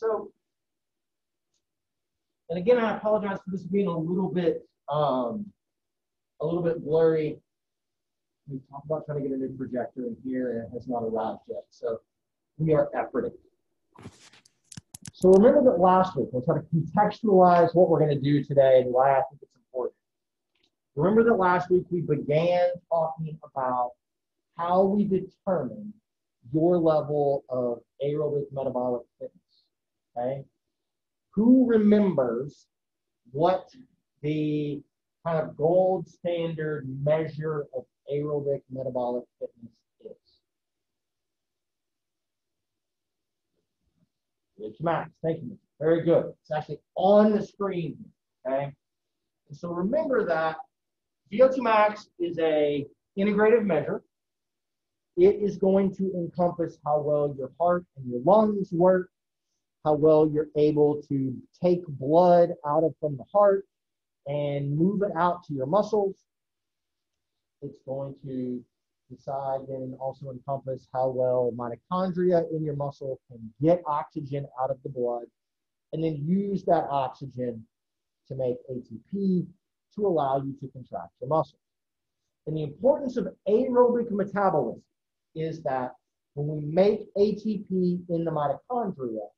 So, and again, I apologize for this being a little bit blurry. We talked about trying to get a new projector in here, and it has not arrived yet. So we are efforting. So remember that last week, we'll try to contextualize what we're going to do today and why I think it's important. Remember that last week we began talking about how we determine your level of aerobic metabolic fitness, okay? Who remembers what the kind of gold standard measure of aerobic metabolic fitness is? It's max. Thank you. Very good. It's actually on the screen, okay? And so remember that VO2 max is a integrative measure. It is going to encompass how well your heart and your lungs work, how well you're able to take blood from the heart and move it out to your muscles. It's going to decide and also encompass how well mitochondria in your muscle can get oxygen out of the blood and then use that oxygen to make ATP to allow you to contract your muscles. And the importance of aerobic metabolism is that when we make ATP in the mitochondria,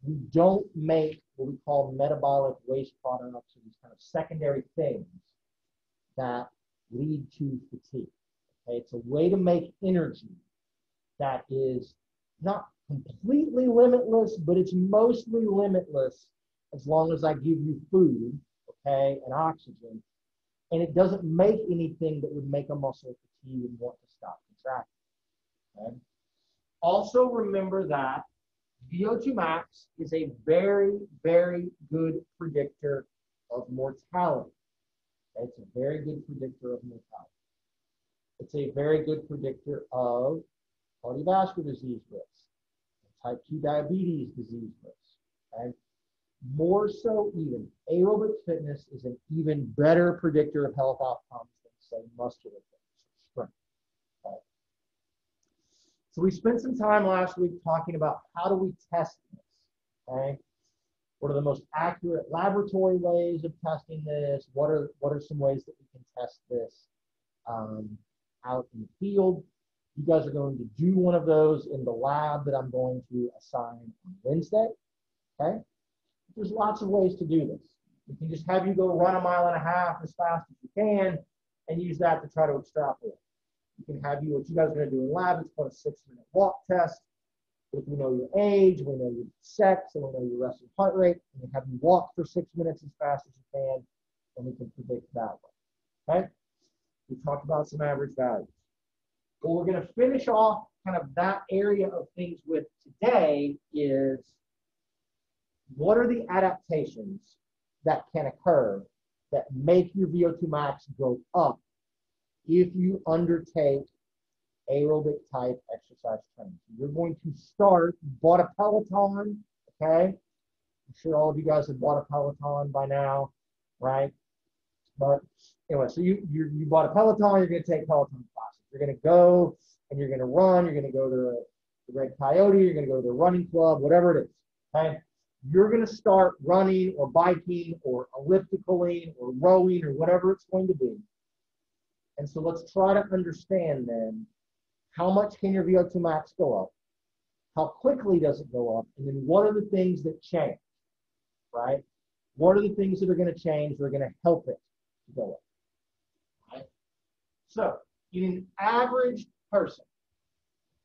we don't make what we call metabolic waste products, or these kind of secondary things that lead to fatigue. Okay? It's a way to make energy that is not completely limitless, but it's mostly limitless as long as I give you food, okay, and oxygen. And it doesn't make anything that would make a muscle fatigue and want to stop contracting. Okay? Also remember that VO2 max is a very, very good predictor of mortality. Okay? It's a very good predictor of mortality. It's a very good predictor of cardiovascular disease risk, type 2 diabetes disease risk. Okay? More so even, aerobic fitness is an even better predictor of health outcomes than, say, muscular fitness or strength. Okay? So we spent some time last week talking about how do we test this, okay? What are the most accurate laboratory ways of testing this? What are some ways that we can test this out in the field? You guys are going to do one of those in the lab that I'm going to assign on Wednesday, okay? There's lots of ways to do this. We can just have you go run 1.5 miles as fast as you can and use that to try to extrapolate. We can have you, what you guys are going to do in lab, it's called a 6-minute walk test. If we know your age, we know your sex, and we know your resting heart rate, and we have you walk for 6 minutes as fast as you can, and we can predict that way. Okay? We talked about some average values. What we're going to finish off kind of that area of things with today is what are the adaptations that can occur that make your VO2 max go up if you undertake aerobic type exercise training? You're going to start, you bought a Peloton, okay? I'm sure all of you guys have bought a Peloton by now, right? But anyway, so you bought a Peloton, you're going to take Peloton classes. You're going to go and you're going to run, you're going to go to the Red Coyote, you're going to go to the running club, whatever it is, okay? You're going to start running or biking or ellipticaling or rowing or whatever it's going to be. And so let's try to understand then, how much can your VO2 max go up? How quickly does it go up? And then what are the things that change, right? What are the things that are going to change that are going to help it to go up? Right? So in an average person,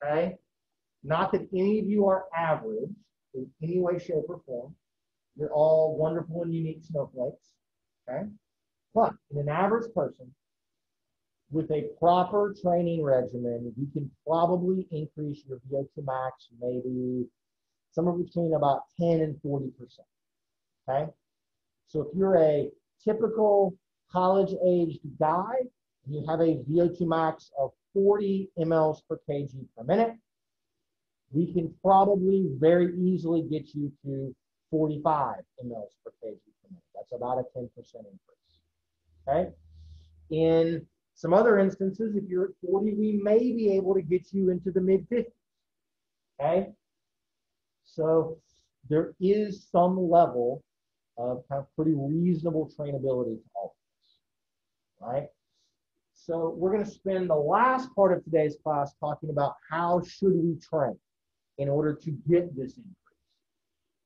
okay, not that any of you are average in any way, shape, or form. You're all wonderful and unique snowflakes, okay? But in an average person, with a proper training regimen, you can probably increase your VO2 max maybe somewhere between about 10 and 40%, okay? So if you're a typical college-aged guy, and you have a VO2 max of 40 mLs per kg per minute, we can probably very easily get you to 45 mLs per kg per minute. That's about a 10% increase, okay? In some other instances, if you're at 40, we may be able to get you into the mid-50s, okay? So there is some level of kind of pretty reasonable trainability to all of this, right? So we're going to spend the last part of today's class talking about how should we train in order to get this increase.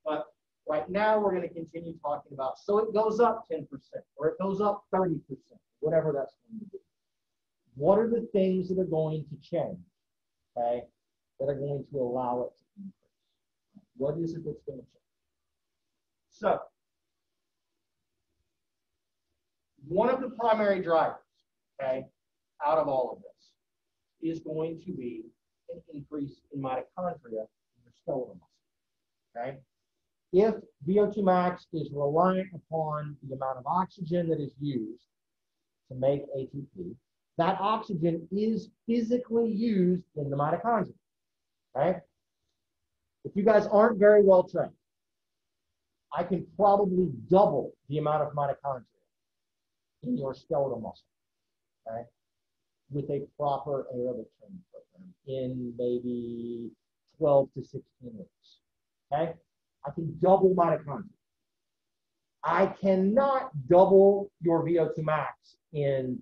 But right now we're going to continue talking about, so it goes up 10% or it goes up 30%, whatever that's going to be. What are the things that are going to change, okay, that are going to allow it to increase? What is it that's going to change? So, one of the primary drivers, okay, out of all of this is going to be an increase in mitochondria in your skeletal muscle, okay? If VO2 max is reliant upon the amount of oxygen that is used to make ATP, that oxygen is physically used in the mitochondria, right? If you guys aren't very well trained, I can probably double the amount of mitochondria in your skeletal muscle, okay, with a proper aerobic training program in maybe 12 to 16 weeks, okay? I can double mitochondria. I cannot double your VO2 max in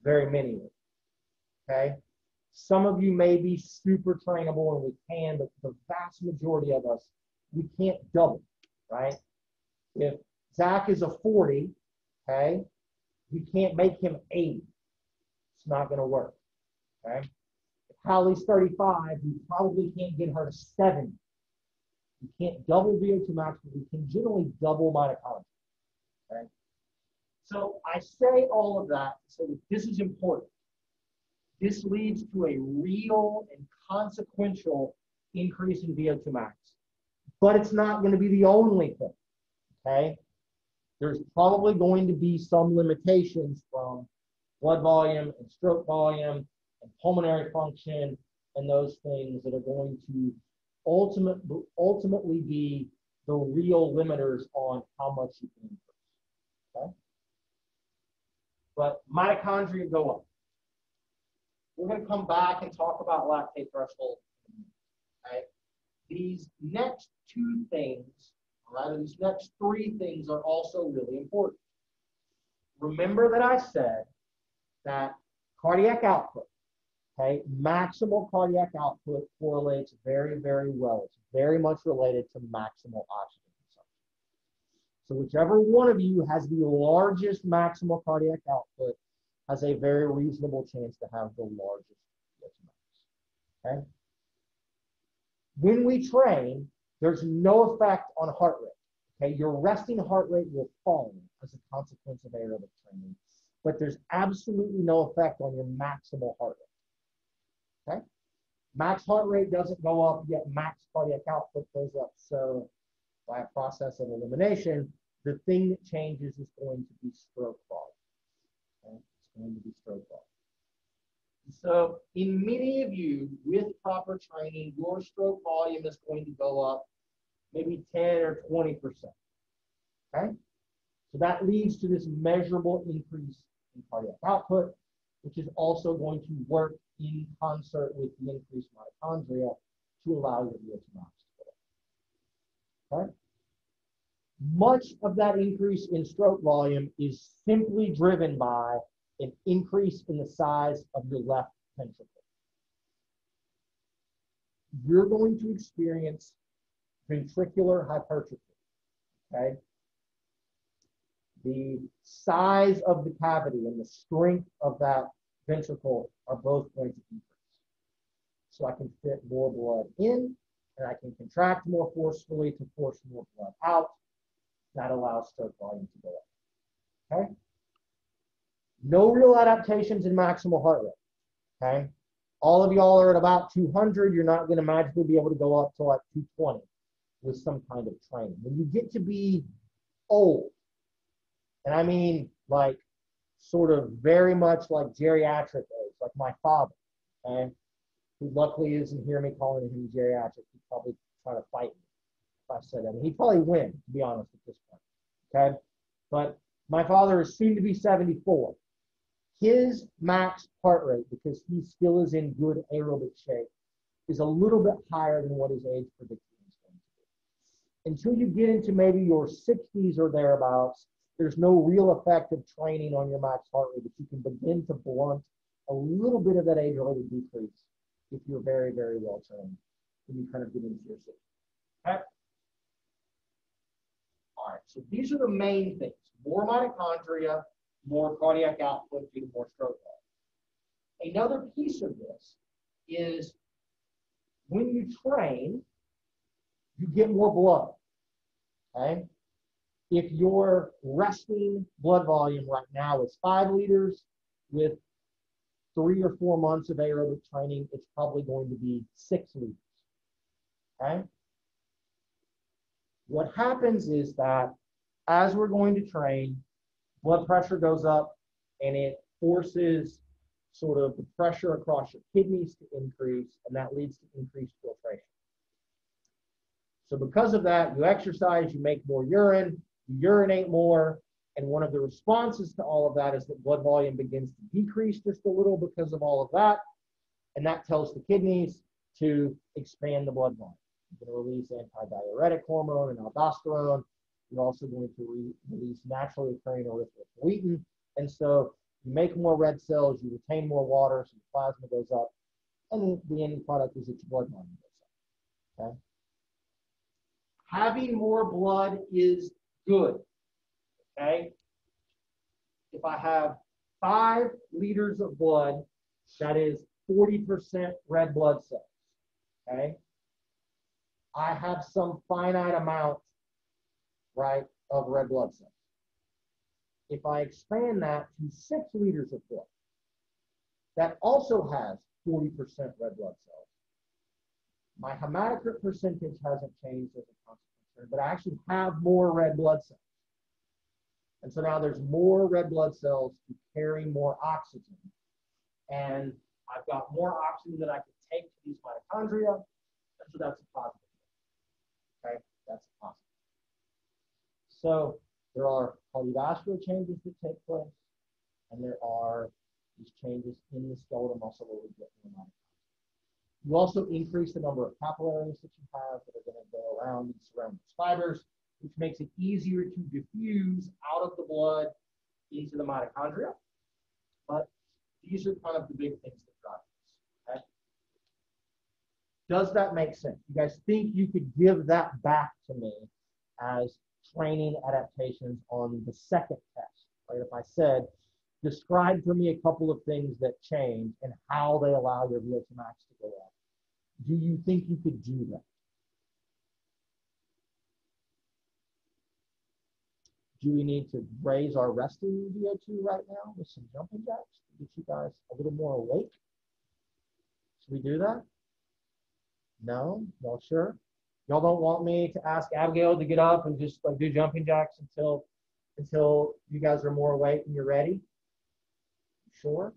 very many weeks, okay? Some of you may be super trainable and we can, but the vast majority of us, we can't double, right? If Zach is a 40, okay, we can't make him 80. It's not going to work, okay? If Hallie's 35, we probably can't get her to 70. We can't double VO2 max, but we can generally double mitochondria, okay? So I say all of that so that this is important. This leads to a real and consequential increase in VO2 max, but it's not going to be the only thing, okay? There's probably going to be some limitations from blood volume and stroke volume and pulmonary function and those things that are going to ultimately be the real limiters on how much you can increase, okay? But mitochondria go up. We're going to come back and talk about lactate threshold, okay? These next two things, all right, these next three things are also really important. Remember that I said that cardiac output, okay, maximal cardiac output correlates very, very well. It's very much related to maximal oxygen consumption. So whichever one of you has the largest maximal cardiac output has a very reasonable chance to have the largest VO2 max, okay? When we train, there's no effect on heart rate, okay? Your resting heart rate will fall as a consequence of aerobic training, but there's absolutely no effect on your maximal heart rate, okay? Max heart rate doesn't go up, yet max cardiac output goes up. So by a process of elimination, the thing that changes is going to be stroke volume, okay? It's going to be stroke volume. So in many of you, with proper training, your stroke volume is going to go up maybe 10 or 20%, okay? So that leads to this measurable increase in cardiac output, which is also going to work in concert with the increased mitochondria to allow your VO2 max to go up, okay? Much of that increase in stroke volume is simply driven by an increase in the size of your left ventricle. You're going to experience ventricular hypertrophy, okay? The size of the cavity and the strength of that ventricle are both going to increase. So I can fit more blood in, and I can contract more forcefully to force more blood out. That allows stroke volume to go up, okay? No real adaptations in maximal heart rate, okay? All of y'all are at about 200. You're not going to magically be able to go up to like 220 with some kind of training. When you get to be old, and I mean like sort of very much like geriatric age, like my father, okay, who luckily isn't hearing me calling him geriatric. He'd probably try to fight me if I said that. And he'd probably win, to be honest, at this point, okay? But my father is soon to be 74. His max heart rate, because he still is in good aerobic shape, is a little bit higher than what his age prediction is going to be. until you get into maybe your 60s or thereabouts, there's no real effect of training on your max heart rate, but you can begin to blunt a little bit of that age-related decrease if you're very, very well trained when you kind of get into your 60s. Okay? All right, so these are the main things. More mitochondria, more cardiac output due to more stroke volume. Another piece of this is when you train, you get more blood, okay? If your resting blood volume right now is 5 liters, with 3 or 4 months of aerobic training, it's probably going to be 6 liters, okay? What happens is that as we're going to train, blood pressure goes up and it forces sort of the pressure across your kidneys to increase, and that leads to increased filtration. So because of that, you exercise, you make more urine, you urinate more, and one of the responses to all of that is that blood volume begins to decrease just a little because of all of that, and that tells the kidneys to expand the blood volume. You're going to release antidiuretic hormone and aldosterone. You're also going to release naturally occurring erythropoietin, and so you make more red cells, you retain more water, so the plasma goes up, and the end product is that your blood volume goes up, okay? Having more blood is good, okay? If I have 5 liters of blood, that is 40% red blood cells, okay? I have some finite amount, right, of red blood cells. If I expand that to 6 liters of blood, that also has 40% red blood cells. My hematocrit percentage hasn't changed as a consequence, but I actually have more red blood cells. And so now there's more red blood cells to carry more oxygen. And I've got more oxygen that I can take to these mitochondria, and so that's a positive. Okay, that's a positive. So there are cardiovascular changes that take place, and there are these changes in the skeletal muscle where we get more mitochondria. You also increase the number of capillaries that you have that are going to go around and surround those fibers, which makes it easier to diffuse out of the blood into the mitochondria. But these are kind of the big things that drive this. Okay? Does that make sense? You guys think you could give that back to me as training adaptations on the second test, right? If I said, describe for me a couple of things that change and how they allow your VO2 max to go up. Do you think you could do that? Do we need to raise our resting VO2 right now with some jumping jacks to get you guys a little more awake? Should we do that? No? Y'all sure? Y'all don't want me to ask Abigail to get up and just like do jumping jacks until you guys are more awake and you're ready? Sure?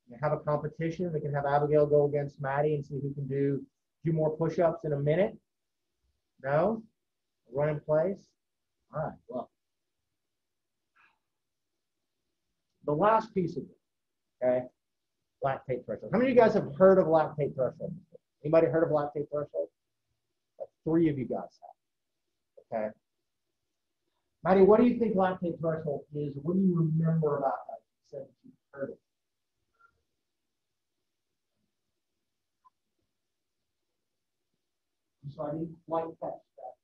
We have a competition. We can have Abigail go against Maddie and see who can do more push-ups in a minute. No? Run in place? All right, well. The last piece of it, okay? Lactate threshold. How many of you guys have heard of lactate threshold before? Anybody heard of lactate threshold? Like 3 of you guys have. Okay. Maddie, what do you think lactate threshold is? What do you remember about that? You said that you heard it. So I didn't quite catch that.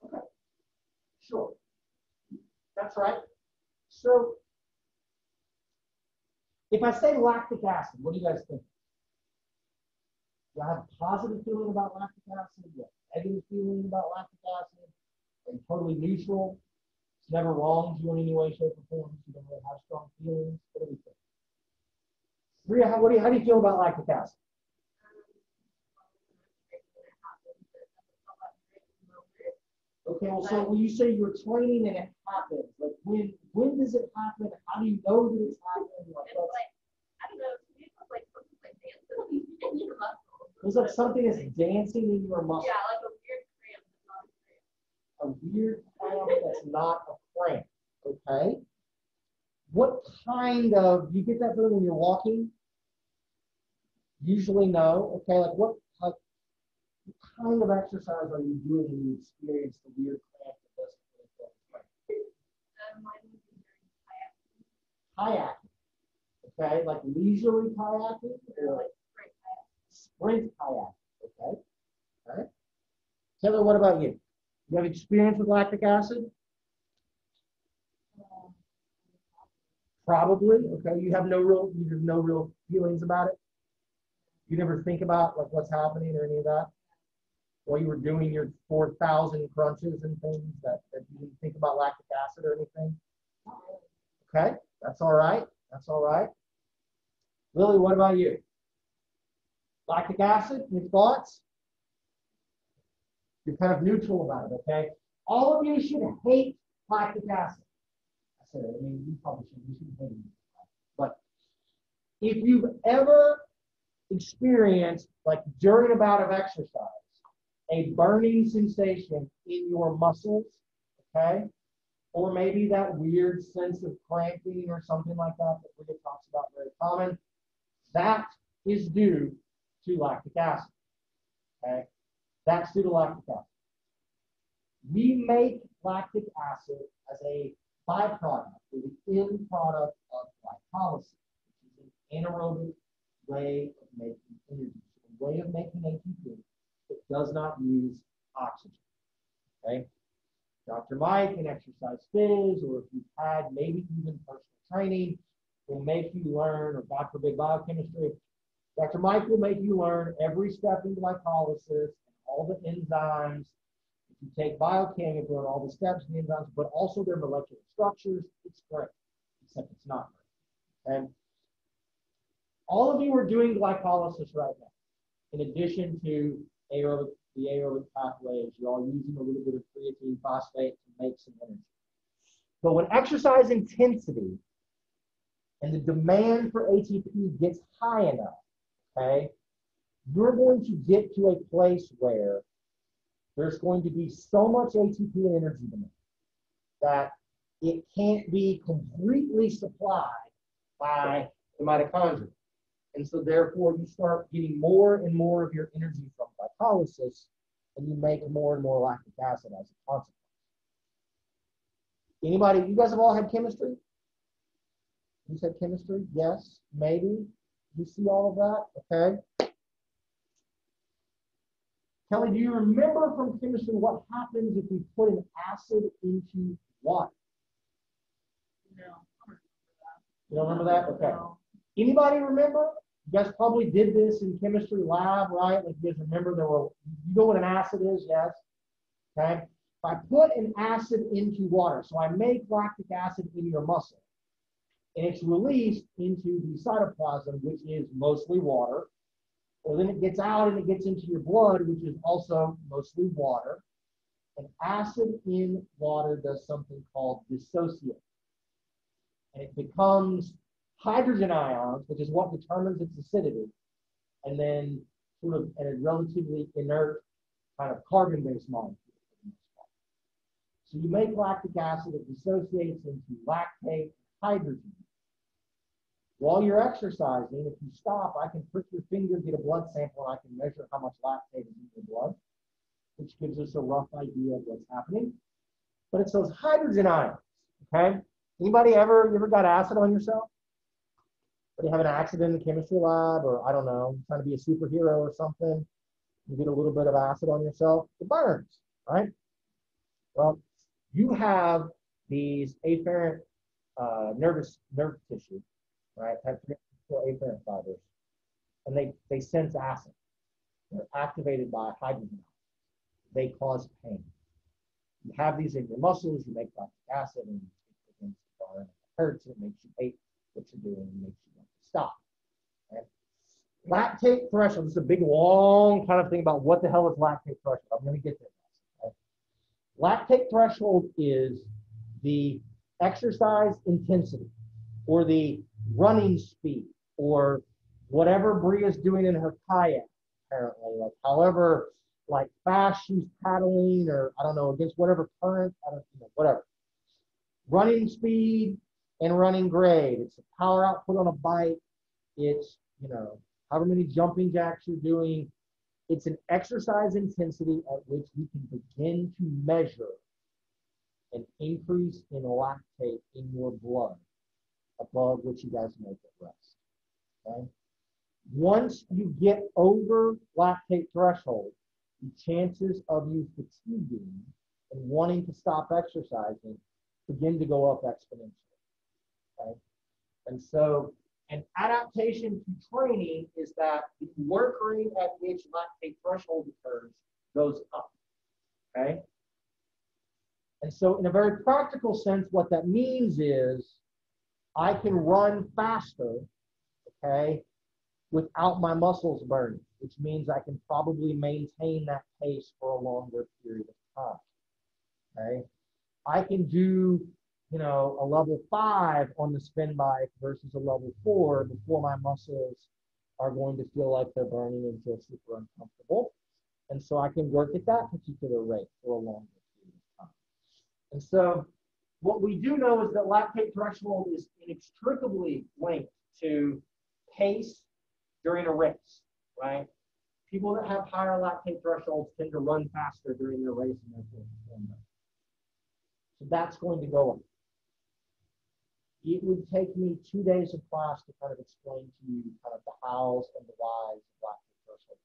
Okay. Sure. That's right. So if I say lactic acid, what do you guys think? Do I have a positive feeling about lactic acid? Do you have a negative feeling about lactic acid? Are you totally neutral? It's never wronged you in any way, shape, or form. You don't really have strong feelings. What do we think? Rhea, how do you feel about lactic acid? Okay, well, so when you say you're training and it happens, like when does it happen? How do you know that it's happening? Like, I don't know. It feels like something like dancing in your muscles. It's like something is dancing in your muscles. Yeah, like a weird cramp that's not a cramp. A weird cramp that's not a cramp. Okay. What kind of, do you get that feeling when you're walking? Usually no. Okay, like what kind of exercise are you doing when you experience the weird cramp that doesn't really feel like Mine would be very kayaking? Okay, like leisurely kayaking or like great sprint kayaking? Okay, all right. Taylor, what about you? You have experience with lactic acid? Probably. Okay, you have no real feelings about it. You never think about like what's happening or any of that. While you were doing your 4,000 crunches and things that you didn't think about lactic acid or anything. Okay, that's all right. That's all right. Lily, what about you? Lactic acid, any thoughts? You're kind of neutral about it, okay? All of you should hate lactic acid. I said it, I mean, you probably shouldn't. You shouldn't hate it. But if you've ever experienced, like during a bout of exercise, a burning sensation in your muscles, okay? Or maybe that weird sense of cramping or something like that that Rhea talks about, very common, that is due to lactic acid, okay? That's due to lactic acid. We make lactic acid as a byproduct or the end product of glycolysis, which is an anaerobic way of making energy. So a way of making ATP that does not use oxygen. Okay? Dr. Mike in exercise phys, or if you've had maybe even personal training, will make you learn, or God forbid biochemistry, Dr. Mike will make you learn every step in glycolysis and all the enzymes. If you take biochem, you learn all the steps in the enzymes, but also their molecular structures. It's great, except it's not great. And all of you are doing glycolysis right now. In addition to the aerobic pathways, you're all using a little bit of creatine phosphate to make some energy. But when exercise intensity and the demand for ATP gets high enough, okay, you're going to get to a place where there's going to be so much ATP and energy demand that it can't be completely supplied by the mitochondria. And so therefore you start getting more and more of your energy from glycolysis, and you make more and more lactic acid as a consequence. Anybody, you guys have all had chemistry? You said chemistry? Yes, maybe. You see all of that? Okay. Kelly, do you remember from chemistry what happens if we put an acid into water? No, I don't remember that. You don't remember that? Okay. No. Anybody remember? You guys probably did this in chemistry lab, right? Like you guys remember you know what an acid is, yes? Okay. If I put an acid into water, so I make lactic acid in your muscle, and it's released into the cytoplasm, which is mostly water. Well, then it gets out and it gets into your blood, which is also mostly water. And acid in water does something called dissociate. And it becomes hydrogen ions, which is what determines its acidity, and then sort of a relatively inert kind of carbon-based molecule. So you make lactic acid, it dissociates into lactate and hydrogen. While you're exercising, if you stop, I can prick your finger, get a blood sample, and I can measure how much lactate is in your blood, which gives us a rough idea of what's happening. But it's those hydrogen ions, okay? Anybody you ever got acid on yourself? Or you have an accident in the chemistry lab, or I don't know, trying to be a superhero or something, you get a little bit of acid on yourself, it burns, right? Well, you have these afferent nerve tissue, right? Afferent fibers, and they sense acid. They're activated by hydrogen. They cause pain. You have these in your muscles, you make lactic acid, and it begins to burn. It hurts, it makes you hate what you're doing, and makes you want to stop. Okay? Lactate threshold, this is a big, long kind of thing about what the hell is lactate threshold. I'm going to get there. Okay? Lactate threshold is the exercise intensity, or the running speed, or whatever Bria's doing in her kayak, apparently, like however like fast she's paddling, or I don't know, against whatever current, I don't know, whatever. Running speed and running grade. It's the power output on a bike. It's, you know, however many jumping jacks you're doing. It's an exercise intensity at which we can begin to measure an increase in lactate in your blood above what you guys make at rest. Okay? Once you get over lactate threshold, the chances of you fatiguing and wanting to stop exercising begin to go up exponentially. Okay? And so an adaptation to training is that the work rate at which lactate threshold occurs goes up. Okay? And so in a very practical sense, what that means is I can run faster, okay, without my muscles burning, which means I can probably maintain that pace for a longer period of time. Okay? I can do, you know, a level 5 on the spin bike versus a level 4 before my muscles are going to feel like they're burning and feel super uncomfortable. And so I can work at that particular rate for a longer period of time. And so what we do know is that lactate threshold is inextricably linked to pace during a race, right? People that have higher lactate thresholds tend to run faster during their race and therefore perform better. So that's going to go up. It would take me 2 days of class to kind of explain to you kind of the hows and the whys of lactate threshold.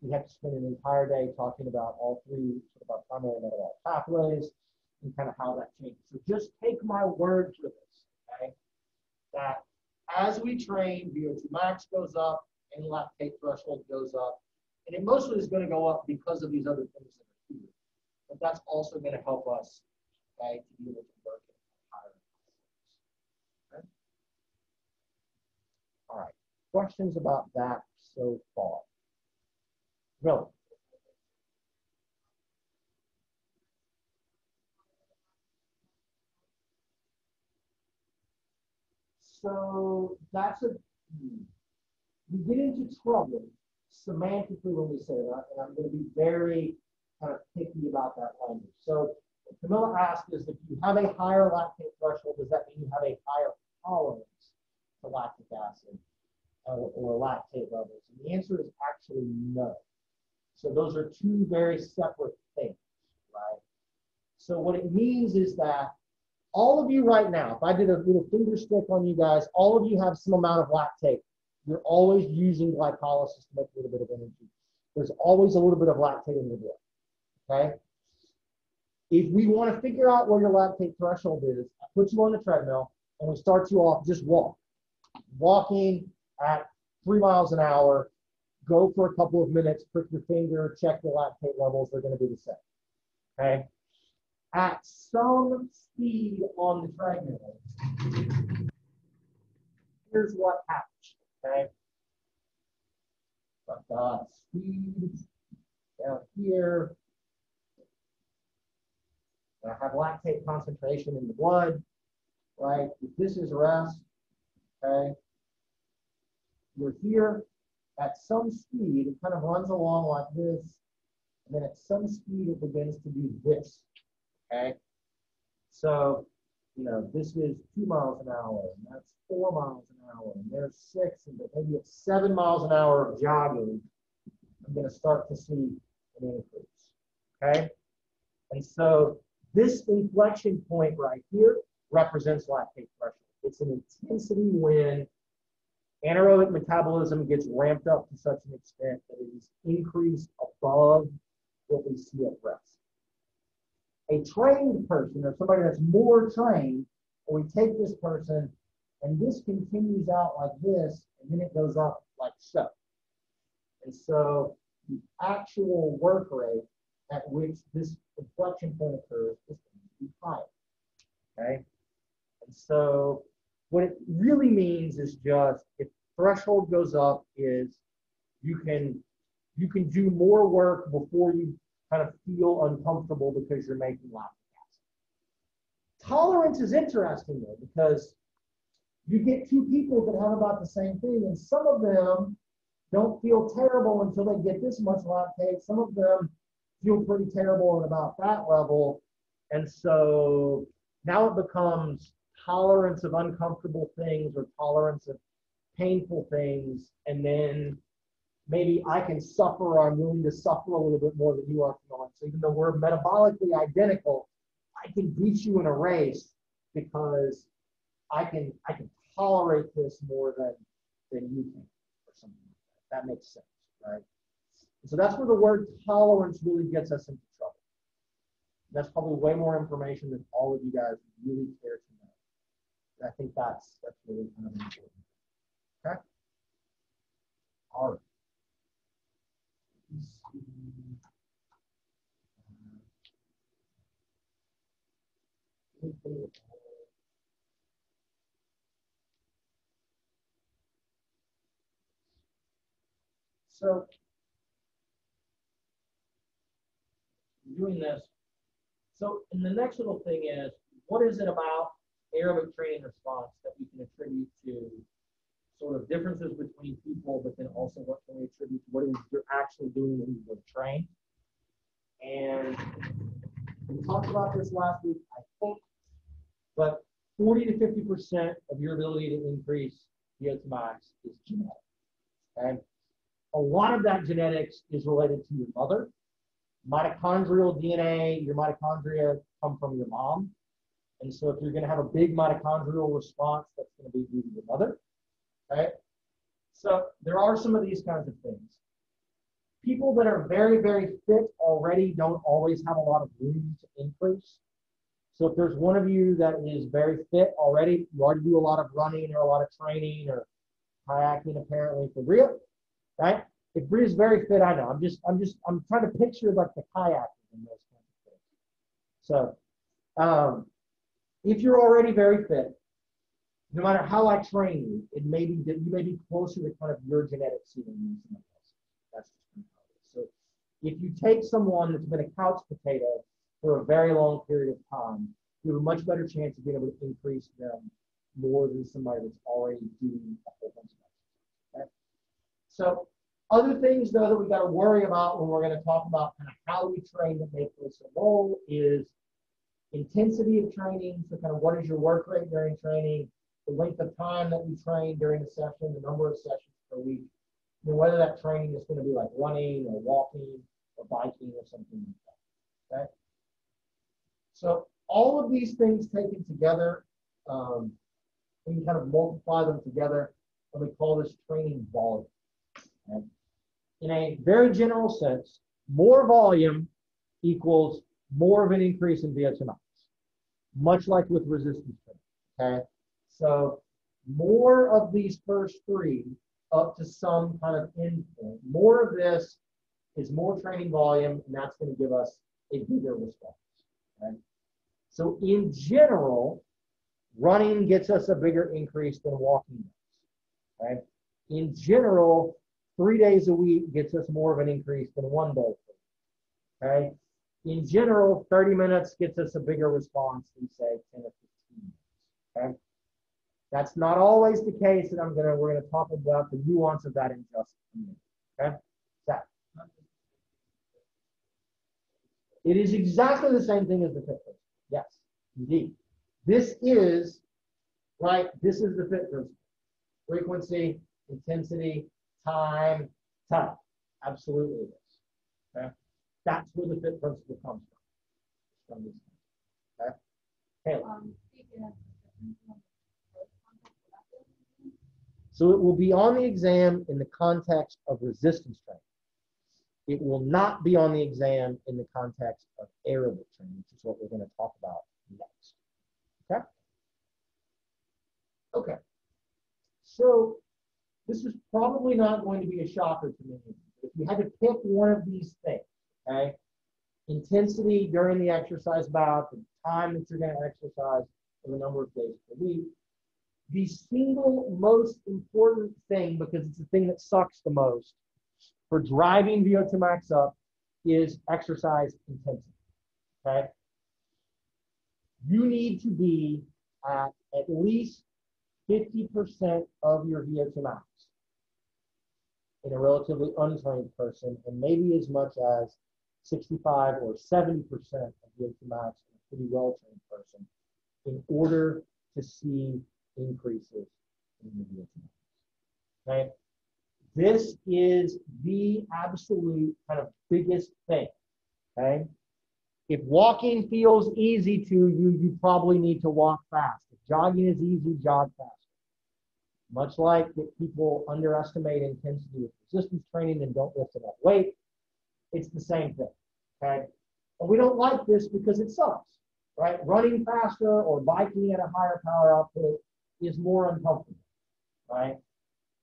We have to spend an entire day talking about all three sort of our primary metabolic pathways and kind of how that changes. So just take my word for this, okay? That as we train, VO2 max goes up and lactate threshold goes up. And it mostly is going to go up because of these other things that are here. But that's also going to help us, okay, to be able to work at higher levels. Okay? All right. Questions about that so far? Really? So that's we get into trouble semantically when we say that, and I'm going to be very kind of picky about that language. So what Camilla asked is, if you have a higher lactate threshold, does that mean you have a higher tolerance to lactic acid or lactate levels? And the answer is actually no. So those are two very separate things, right? So what it means is that all of you right now, if I did a little finger stick on you guys, all of you have some amount of lactate. You're always using glycolysis to make a little bit of energy. There's always a little bit of lactate in your blood, okay? If we want to figure out where your lactate threshold is, I put you on the treadmill and we start you off, just walk. Walking at 3 miles an hour, go for a couple of minutes, prick your finger, check the lactate levels, they're going to be the same, okay? At some speed on the treadmill, here's what happens, okay? I've got speed down here. And I have lactate concentration in the blood, right? If this is rest, okay? You're here at some speed, it kind of runs along like this, and then at some speed it begins to do this. Okay, so, you know, this is 2 miles an hour, and that's 4 miles an hour, and there's 6, and maybe it's 7 miles an hour of jogging. I'm going to start to see an increase. Okay, and so this inflection point right here represents lactate threshold. It's an intensity when anaerobic metabolism gets ramped up to such an extent that it is increased above what we see at rest. A trained person, or somebody that's more trained, we take this person and this continues out like this, and then it goes up like so. And so the actual work rate at which this inflection point occurs is going to be higher. Okay? And so what it really means is just, if threshold goes up, is you can do more work before you kind of feel uncomfortable because you're making lactic acid. Tolerance is interesting though, because you get two people that have about the same thing, and some of them don't feel terrible until they get this much lactate. Some of them feel pretty terrible at about that level. And so now it becomes tolerance of uncomfortable things or tolerance of painful things, and then maybe I can suffer or I'm willing to suffer a little bit more than you are, Camilla. So even though we're metabolically identical, I can beat you in a race because I can tolerate this more than you can, or something like that. That makes sense, right? So that's where the word tolerance really gets us into trouble. That's probably way more information than all of you guys really care to know. And I think that's really kind of important. Okay? All right. So, doing this. So, and the next little thing is, what is it about aerobic training response that we can attribute to sort of differences between people, but then also what can we attribute to what it is you're actually doing when you go to train? And we talked about this last week, I think, but 40 to 50% of your ability to increase VO2 max is genetic. Okay? A lot of that genetics is related to your mother. Mitochondrial DNA, your mitochondria come from your mom. And so if you're going to have a big mitochondrial response, that's going to be due to your mother. Okay? So there are some of these kinds of things. People that are very, very fit already don't always have a lot of room to increase. So if there's one of you that is very fit already, you already do a lot of running or a lot of training or kayaking apparently for Bria, right? If Bria's very fit, I know. I'm trying to picture like the kayaking and those kinds of things. So if you're already very fit, no matter how I train you, it may be that you may be closer to kind of your genetic ceiling than somebody else. That's just kind of how it is. So if you take someone that's been a couch potato for a very long period of time, you have a much better chance of being able to increase them more than somebody that's already doing a whole bunch of exercise. Okay? So other things, though, that we got to worry about when we're going to talk about kind of how we train that may play some role is intensity of training. So kind of what is your work rate during training, the length of time that we train during the session, the number of sessions per week, and whether that training is going to be like running or walking or biking or something like that. Okay? So all of these things taken together, we can kind of multiply them together, and we call this training volume. Okay? In a very general sense, more volume equals more of an increase in VO2 max, much like with resistance training. Okay? So more of these first three up to some kind of endpoint, more of this is more training volume, and that's going to give us a bigger response. Okay? So in general, running gets us a bigger increase than walking does. Okay? In general, 3 days a week gets us more of an increase than 1 day. Okay? In general, 30 minutes gets us a bigger response than, say, 10 or 15 minutes. Okay? That's not always the case, and we're gonna talk about the nuance of that in just a minute. Okay? So, it is exactly the same thing as the fit principle. Yes, indeed. This is the fit principle. Frequency, intensity, time. Absolutely it is. Okay? That's where the fit principle comes from this. Okay? Okay. So it will be on the exam in the context of resistance training. It will not be on the exam in the context of aerobic training, which is what we're going to talk about next. Okay? Okay. So this is probably not going to be a shocker to many of you. If you had to pick one of these things, okay, intensity during the exercise bout, the time that you're going to exercise, and the number of days per week, the single most important thing, because it's the thing that sucks the most, for driving VO2 max up is exercise intensity. Okay? You need to be at least 50% of your VO2 max in a relatively untrained person, and maybe as much as 65 or 70% of VO2 max in a pretty well-trained person in order to see increases in the VO2 max. Okay? This is the absolute kind of biggest thing, okay? If walking feels easy to you, you probably need to walk fast. If jogging is easy, jog fast. Much like that people underestimate intensity with resistance training and don't lift enough weight, it's the same thing, okay? And we don't like this because it sucks, right? Running faster or biking at a higher power output is more uncomfortable, right?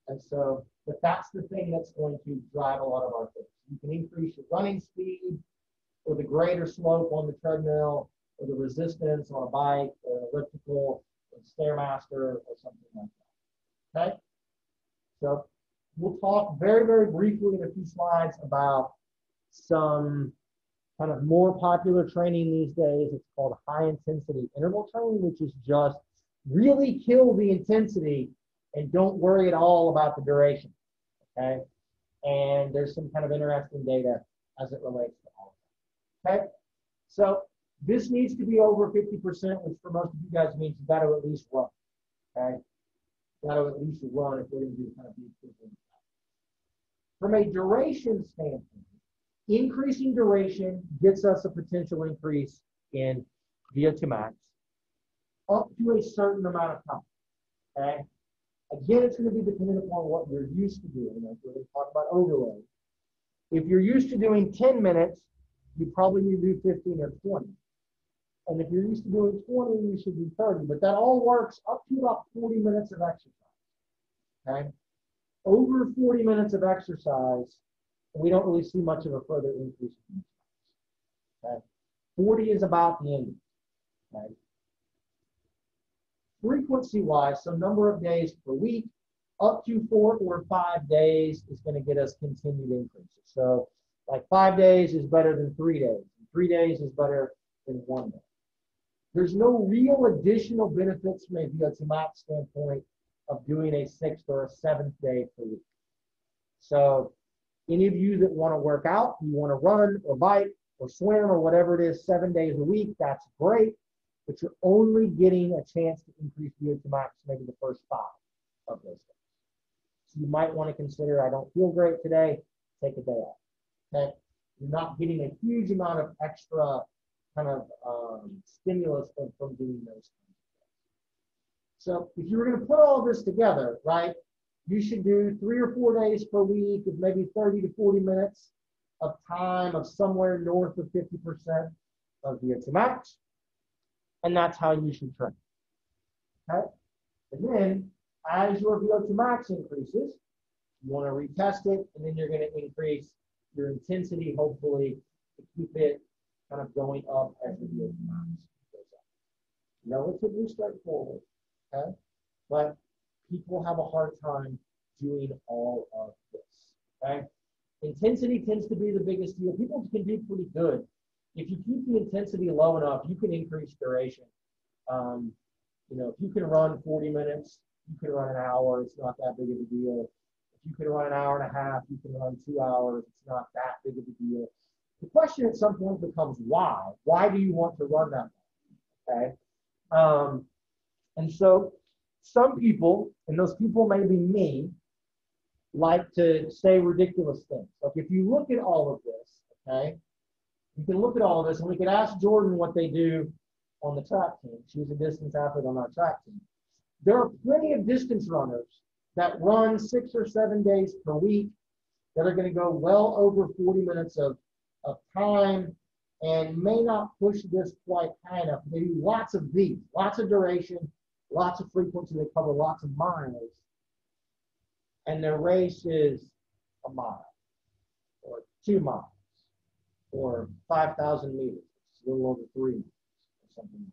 And so, but that's the thing that's going to drive a lot of our things. You can increase your running speed or the greater slope on the treadmill or the resistance on a bike or an elliptical or Stairmaster or something like that, okay? So we'll talk very, very briefly in a few slides about some kind of more popular training these days. It's called high intensity interval training, which is just really kill the intensity and don't worry at all about the duration, okay? And there's some kind of interesting data as it relates to all of that, okay? So this needs to be over 50%, which for most of you guys means you got to at least run, okay? Got to at least run if we're going to do kind of these things. From a duration standpoint, increasing duration gets us a potential increase in VO2 max up to a certain amount of time, okay? Again, it's going to be dependent upon what you're used to doing. Like we're going to talk about overload. If you're used to doing 10 minutes, you probably need to do 15 or 20. And if you're used to doing 20, you should do 30. But that all works up to about 40 minutes of exercise, okay? Over 40 minutes of exercise, we don't really see much of a further increase in exercise, okay? 40 is about the end, okay? Frequency-wise, so number of days per week, up to 4 or 5 days is going to get us continued increases. So like 5 days is better than 3 days. And 3 days is better than 1 day. There's no real additional benefits from a VO2 max standpoint of doing a 6th or a 7th day per week. So any of you that want to work out, you want to run or bike or swim or whatever it is 7 days a week, that's great. But you're only getting a chance to increase VO2 max maybe the first 5 of those days. So you might want to consider, I don't feel great today, take a day off, okay? You're not getting a huge amount of extra kind of stimulus from doing those things. So if you were going to put all this together, right, you should do 3 or 4 days per week of maybe 30 to 40 minutes of time of somewhere north of 50% of VO2 max. And that's how you should train, okay? And then as your VO2 max increases, you want to retest it, and then you're going to increase your intensity, hopefully, to keep it kind of going up as your VO2 max goes up. Relatively straightforward, okay? But people have a hard time doing all of this, okay? Intensity tends to be the biggest deal. People can do pretty good. If you keep the intensity low enough, you can increase duration. You know, if you can run 40 minutes, you can run an hour, it's not that big of a deal. If you can run an hour and a half, you can run 2 hours, it's not that big of a deal. The question at some point becomes why? Why do you want to run that long, okay? And so some people, and those people may be me, like to say ridiculous things. Like if you look at all of this, okay, you can look at all of this, and we could ask Jordan what they do on the track team. She's a distance athlete on our track team. There are plenty of distance runners that run 6 or 7 days per week that are going to go well over 40 minutes of time and may not push this quite high enough. They do lots of these, lots of duration, lots of frequency. They cover lots of miles. And their race is a mile or 2 miles. Or 5,000 meters, it's a little over 3 miles or something like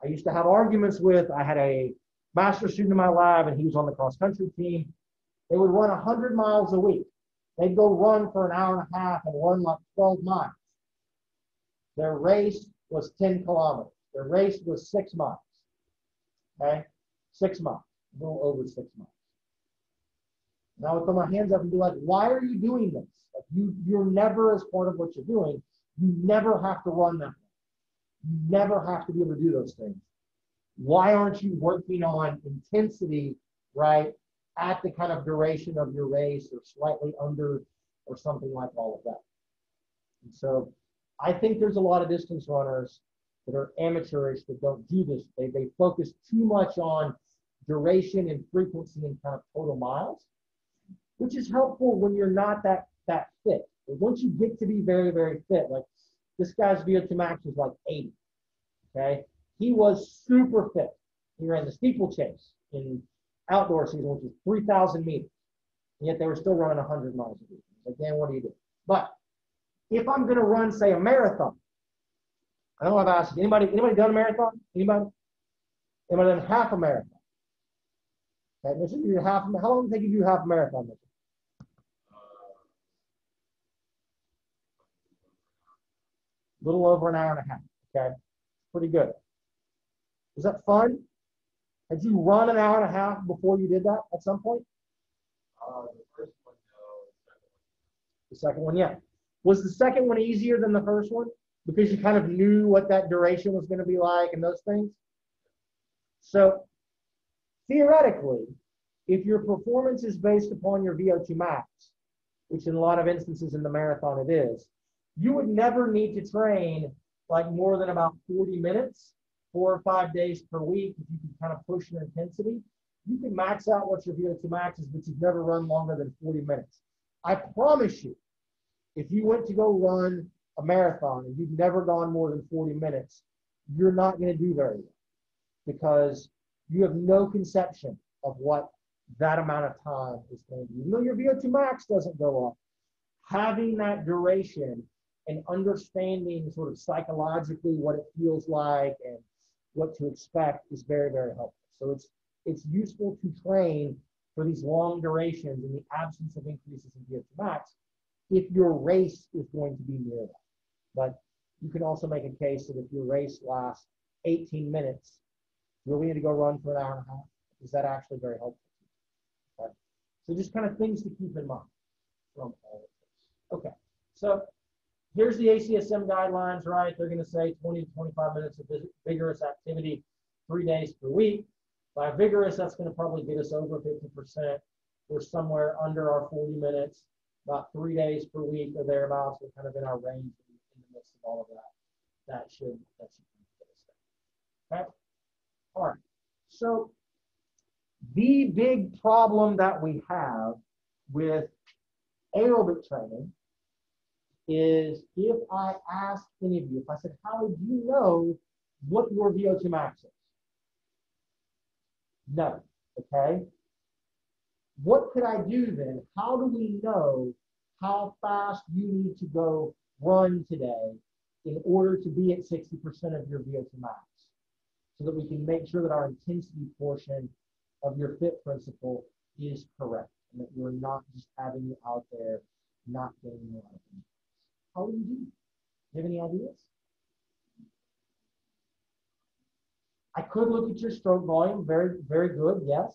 that. I used to have arguments with, I had a master's student in my lab and he was on the cross country team. They would run 100 miles a week. They'd go run for an hour and a half and run like 12 miles. Their race was 10 kilometers. Their race was 6 miles, okay? 6 miles, a little over 6 miles. And I would put my hands up and be like, why are you doing this? Like you're never, as part of what you're doing, you never have to run that way. You never have to be able to do those things. Why aren't you working on intensity, right, at the kind of duration of your race or slightly under or something like all of that. And so I think there's a lot of distance runners that are amateurish that don't do this. They focus too much on duration and frequency and kind of total miles, which is helpful when you're not that fit. But once you get to be very, very fit, like this guy's VO2 max was like 80, okay? He was super fit. He ran the steeplechase in outdoor season, which is 3,000 meters, and yet they were still running 100 miles a week. Like, Dan, what do you do? But if I'm going to run, say, a marathon, I know I've asked, anybody done a marathon? Anybody done half a marathon? Okay, Mitchell, you do half. How long does it take you to do half a marathon, Mitchell? A little over an hour and a half. Okay, pretty good. Was that fun? Had you run an hour and a half before you did that at some point? The first one, no. The second one, yeah. Was the second one easier than the first one? Because you kind of knew what that duration was going to be like and those things? So theoretically, if your performance is based upon your VO2 max, which in a lot of instances in the marathon it is, you would never need to train like more than about 40 minutes, 4 or 5 days per week. If you can kind of push your intensity, you can max out what your VO2 max is, but you've never run longer than 40 minutes. I promise you, if you went to go run a marathon and you've never gone more than 40 minutes, you're not going to do very well because you have no conception of what that amount of time is going to be. Even though your VO2 max doesn't go up, having that duration and understanding sort of psychologically what it feels like and what to expect is very, very helpful. So it's useful to train for these long durations in the absence of increases in VO2 max if your race is going to be near that. But you can also make a case that if your race lasts 18 minutes, you really need to go run for an hour and a half. Is that actually very helpful? Okay. So just kind of things to keep in mind from all of this. Okay, so here's the ACSM guidelines, right? They're going to say 20 to 25 minutes of vigorous activity 3 days per week. By vigorous, that's going to probably get us over 50%. We're somewhere under our 40 minutes, about 3 days per week or thereabouts. We're kind of in our range in the midst of all of that. That should get us there. Okay? All right. So the big problem that we have with aerobic training is if I asked any of you, if I said, how would you know what your VO2 max is? No, okay? What could I do then? How do we know how fast you need to go run today in order to be at 60% of your VO2 max? So that we can make sure that our intensity portion of your FIT principle is correct and that we're not just having you out there not getting a lot of things. How do you do? Do you have any ideas? I could look at your stroke volume. Very, very good. Yes.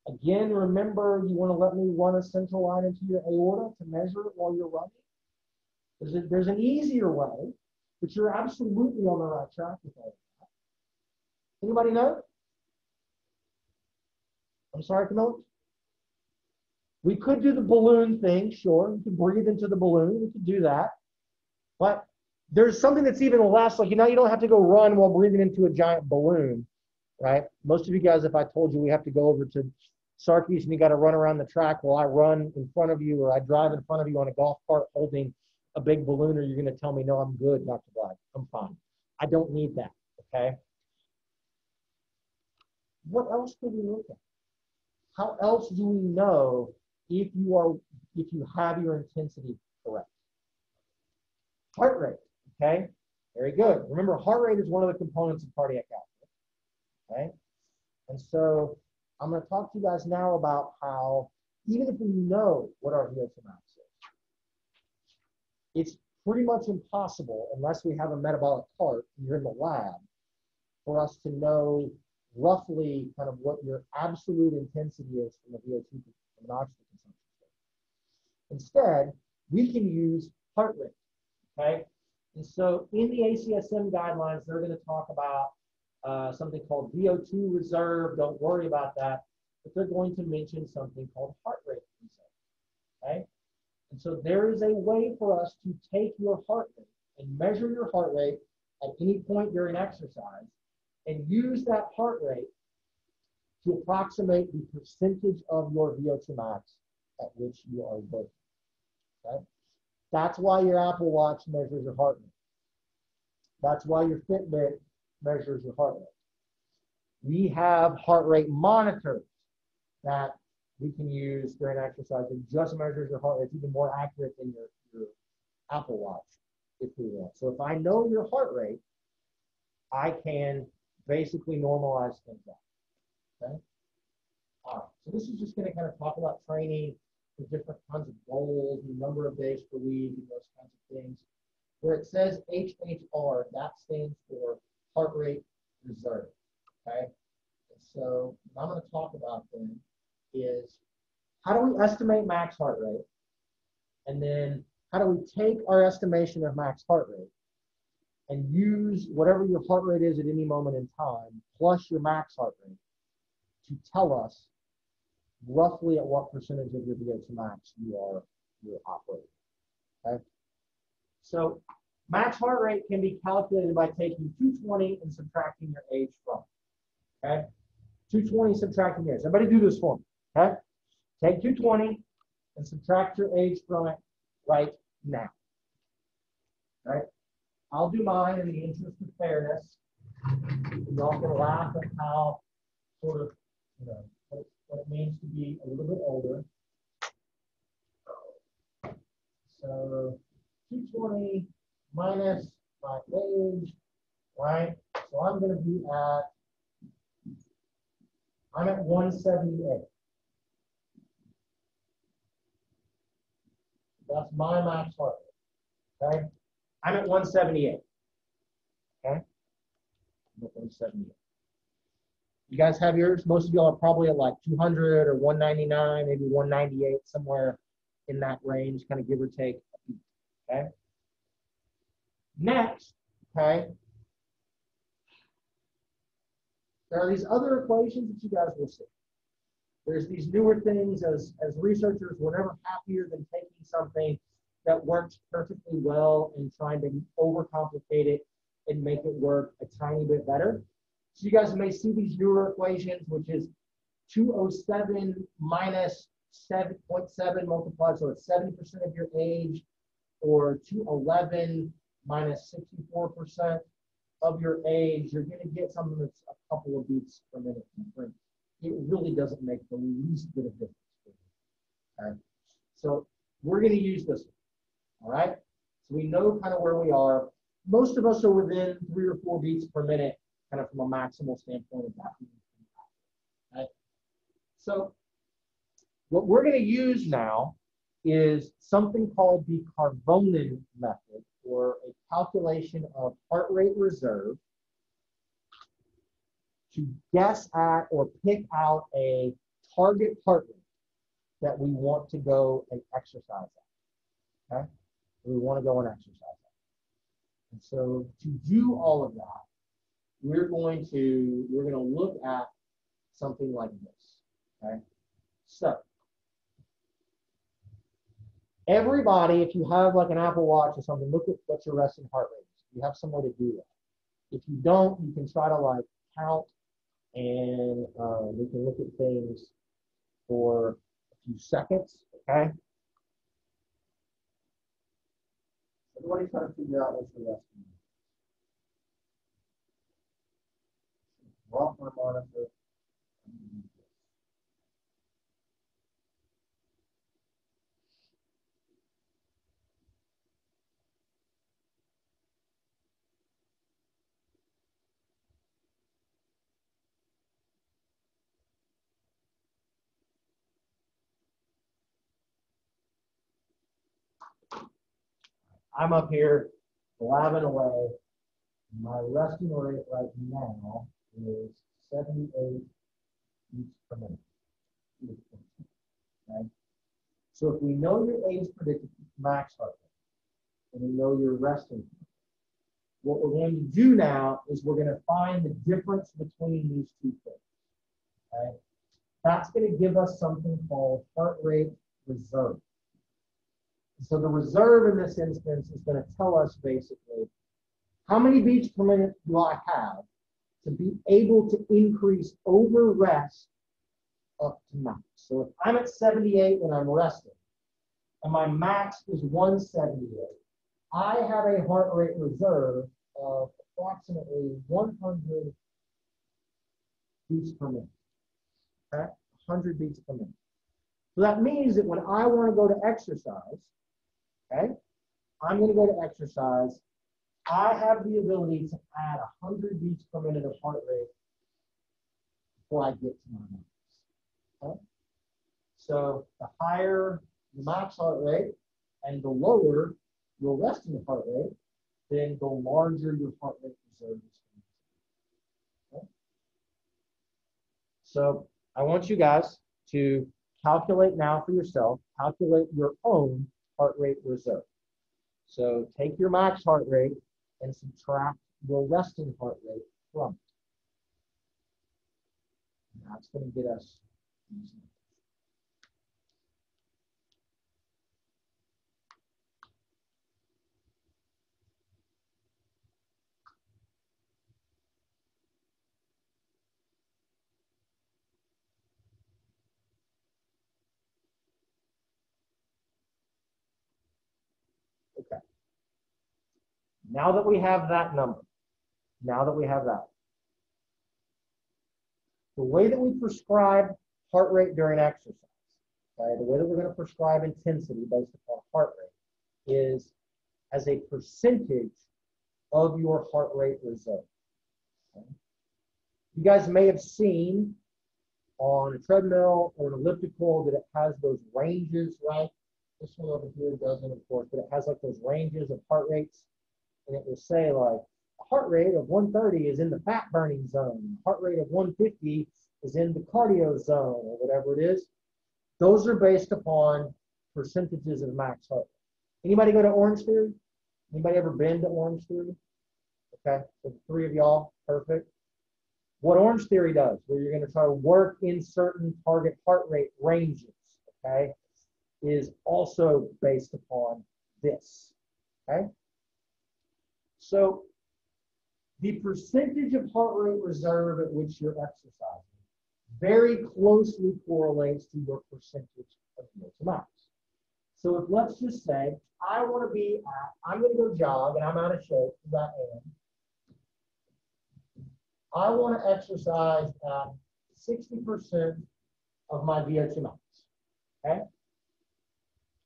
Again, remember, you want to let me run a central line into your aorta to measure it while you're running. There's an easier way, but you're absolutely on the right track with all of that. Anybody know? I'm sorry, Camilla. We could do the balloon thing, sure. You could breathe into the balloon. We could do that. But there's something that's even less, like, you don't have to go run while breathing into a giant balloon, right? Most of you guys, if I told you we have to go over to Sarkees and you got to run around the track while I run in front of you or I drive in front of you on a golf cart holding a big balloon, or you're going to tell me, no, I'm good, Dr. Black. I'm fine. I don't need that, okay? What else do we look at? How else do we know if you have your intensity correct? Heart rate, okay? Very good. Remember, heart rate is one of the components of cardiac output, okay? And so I'm going to talk to you guys now about how, even if we know what our VO2 max is, it's pretty much impossible, unless we have a metabolic cart and you're in the lab, for us to know roughly kind of what your absolute intensity is from a VO2 from an oxygen consumption. Instead, we can use heart rate, okay? And so in the ACSM guidelines, they're going to talk about something called VO2 reserve. Don't worry about that. but they're going to mention something called heart rate reset. Okay? And so there is a way for us to take your heart rate and measure your heart rate at any point during exercise and use that heart rate to approximate the percentage of your VO2 max at which you are working. Okay? That's why your Apple Watch measures your heart rate. That's why your Fitbit measures your heart rate. We have heart rate monitors that we can use during exercise. It just measures your heart rate. It's even more accurate than your Apple Watch, if we want. So if I know your heart rate, I can basically normalize things out. Okay? All right. So this is just going to kind of talk about training for different kinds of goals, the number of days per week, and those kinds of things. Where it says HHR, that stands for heart rate reserve. Okay? And so what I'm going to talk about then is how do we estimate max heart rate? And then how do we take our estimation of max heart rate and use whatever your heart rate is at any moment in time plus your max heart rate to tell us roughly at what percentage of your VO2 max you're operating. Okay? So max heart rate can be calculated by taking 220 and subtracting your age from it. Okay? 220 subtracting age. Everybody do this for me. Okay? Take 220 and subtract your age from it right now. Right? I'll do mine in the interest of fairness. Y'all can laugh at how sort of, what it means to be a little bit older. So 220 minus my age, right? So I'm going to be I'm at 178. That's my max heart rate, okay? I'm at 178, okay? I'm at 178. You guys have yours? Most of y'all are probably at like 200 or 199, maybe 198, somewhere in that range, kind of give or take, okay? Next, okay, there are these other equations that you guys will see. There's these newer things as researchers, we're never happier than taking something that works perfectly well and trying to overcomplicate it and make it work a tiny bit better. So you guys may see these newer equations, which is 207 minus 7.7 multiplied, so it's 70% of your age, or 211 minus 64% of your age. You're going to get something that's a couple of beats per minute different. It really doesn't make the least bit of difference. All right. So we're going to use this one. All right. So we know kind of where we are. Most of us are within 3 or 4 beats per minute, kind of from a maximal standpoint of that. Right. So what we're going to use now is something called the Carbonin method, or a calculation of heart rate reserve to guess at or pick out a target heart rate that we want to go and exercise at. Okay? We want to go and exercise at. And so to do all of that, we're going to look at something like this. Okay? So everybody, if you have like an Apple Watch or something, look at what your resting heart rate is. You have some way to do that. If you don't, you can try to like count, and we can look at things for a few seconds, okay? Everybody try to figure out what's your resting heart rate. Walk my monitor. I'm up here blabbing away. My resting rate right now is 78 beats per minute. Okay? So if we know your age predicted max heart rate, and we know your resting rate, what we're going to do now is we're going to find the difference between these two things. Okay? that's going to give us something called heart rate reserve. So the reserve in this instance is going to tell us basically how many beats per minute do I have to be able to increase over rest up to max. So if I'm at 78 when I'm resting and my max is 178, I have a heart rate reserve of approximately 100 beats per minute. Okay? 100 beats per minute. So that means that when I want to go to exercise, okay, I'm going to go to exercise, I have the ability to add 100 beats per minute of heart rate before I get to my max. Okay? So the higher the max heart rate and the lower your resting heart rate, then the larger your heart rate reserve is. Okay? So I want you guys to calculate now for yourself, calculate your own heart rate reserve. So take your max heart rate and subtract your resting heart rate from it. And that's going to get us these numbers. Okay. Now that we have that number, the way that we prescribe heart rate during exercise, okay, the way that we're going to prescribe intensity based upon heart rate is as a percentage of your heart rate reserve. Okay? You guys may have seen on a treadmill or an elliptical that it has those ranges, right? This one over here doesn't, of course, but it has like those ranges of heart rates. And it will say like a heart rate of 130 is in the fat burning zone. A heart rate of 150 is in the cardio zone or whatever it is. Those are based upon percentages of max heart rate. Anybody go to Orange Theory? Anybody ever been to Orange Theory? Okay, so the three of y'all, perfect. What Orange Theory does, where you're going to try to work in certain target heart rate ranges, okay, is also based upon this, okay? So the percentage of heart rate reserve at which you're exercising very closely correlates to your percentage of VO2 max. So if let's just say I want to be at, I'm going to go jog and I'm out of shape because I am. I want to exercise at 60% of my VO2 max, okay?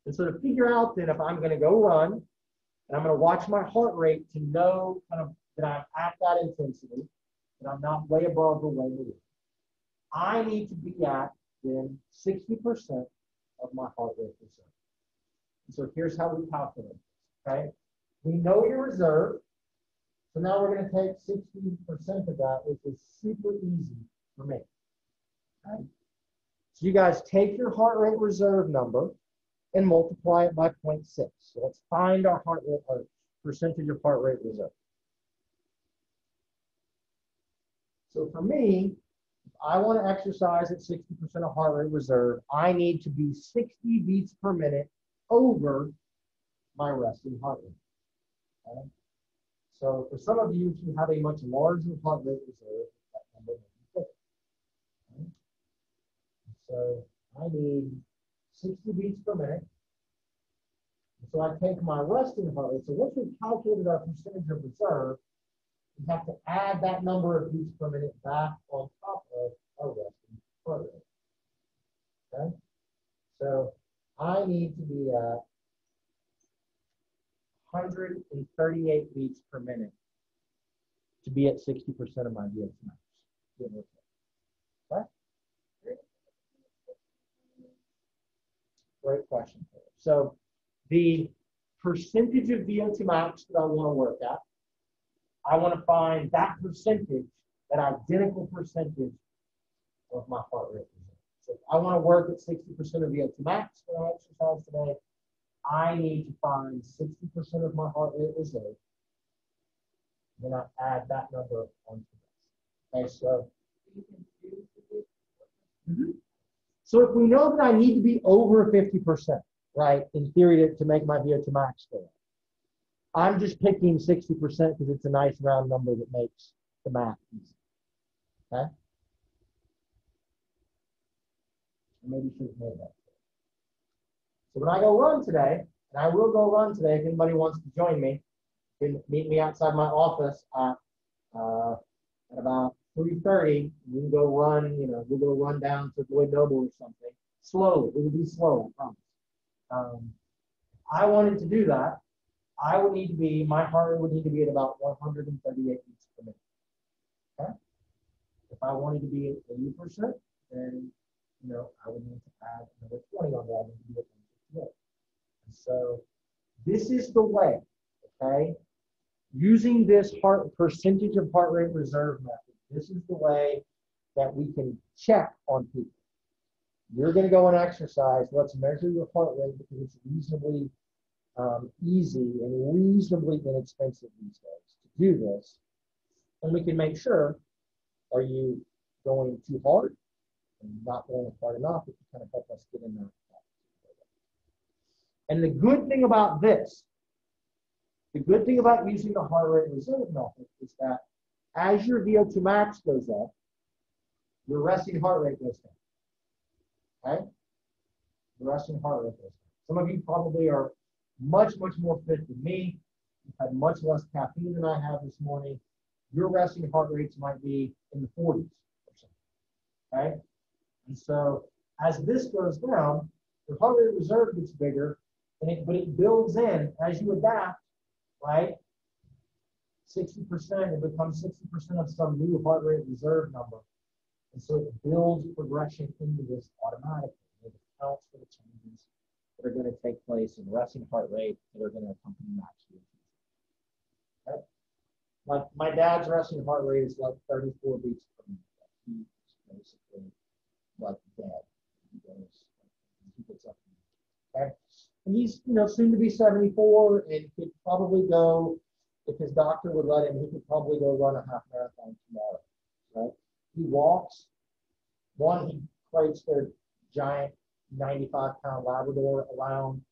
And so to figure out then if I'm going to go run and I'm going to watch my heart rate to know kind of that I'm at that intensity, that I'm not way above or way below, I need to be at then 60% of my heart rate reserve. And so here's how we calculate this, okay? We know your reserve. So now we're going to take 60% of that, which is super easy for me. Okay? So you guys take your heart rate reserve number and multiply it by 0.6. So let's find our heart rate or percentage of heart rate reserve. So for me, if I want to exercise at 60% of heart rate reserve, I need to be 60 beats per minute over my resting heart rate. Okay? So for some of you who have a much larger heart rate reserve, that number may be bigger. Okay? So I need 60 beats per minute. So I take my resting heart rate. So once we've calculated our percentage of reserve, we have to add that number of beats per minute back on top of our resting heart rate. Okay? So I need to be at 138 beats per minute to be at 60% of my VO2 max. Okay? Great question. So the percentage of VO2 max that I want to work at, I want to find that percentage, that identical percentage of my heart rate reserve. So if I want to work at 60% of VO2 max when I exercise today, I need to find 60% of my heart rate reserve. Then I add that number onto this. Okay, so So if we know that I need to be over 50%, right, in theory to make my VO2 max go up, I'm just picking 60% because it's a nice round number that makes the math easy. Okay? Maybe should have made that. So when I go run today, and I will go run today, if anybody wants to join me, you can meet me outside my office at about 3:30. We can go run, we'll go run down to Boyd Noble or something. Slowly, it will be slow, I promise. I wanted to do that. I would need to be, my heart rate would need to be at about 138 beats per minute. Okay? If I wanted to be at 80%, then, I would need to add another 20 on that and be at 158. And so this is the way, okay? Using this percentage of heart rate reserve method, this is the way that we can check on people. You're going to go and exercise. Let's measure your heart rate because it's reasonably easy and reasonably inexpensive these days to do this. And we can make sure, are you going too hard and not going hard enough? It can kind of help us get in there. And the good thing about this, the good thing about using the heart rate reserve method is that as your VO2 max goes up, your resting heart rate goes down. Okay? The resting heart rate goes down. Some of you probably are much, much more fit than me. You've had much less caffeine than I have this morning. Your resting heart rates might be in the 40s or something. Okay? And so as this goes down, the heart rate reserve gets bigger, but it builds in as you adapt, right? 60%, it becomes 60% of some new heart rate reserve number. And so it builds progression into this automatically. It accounts for the changes that are going to take place in resting heart rate that are going to accompany max VO2. Okay? Like my dad's resting heart rate is like 34 beats per minute. He's basically like dead. He gets up. Okay? And he's, soon to be 74 and could probably go, if his doctor would let him, he could probably go run a half marathon tomorrow, right? He walks. One, he crates their giant 95-pound Labrador around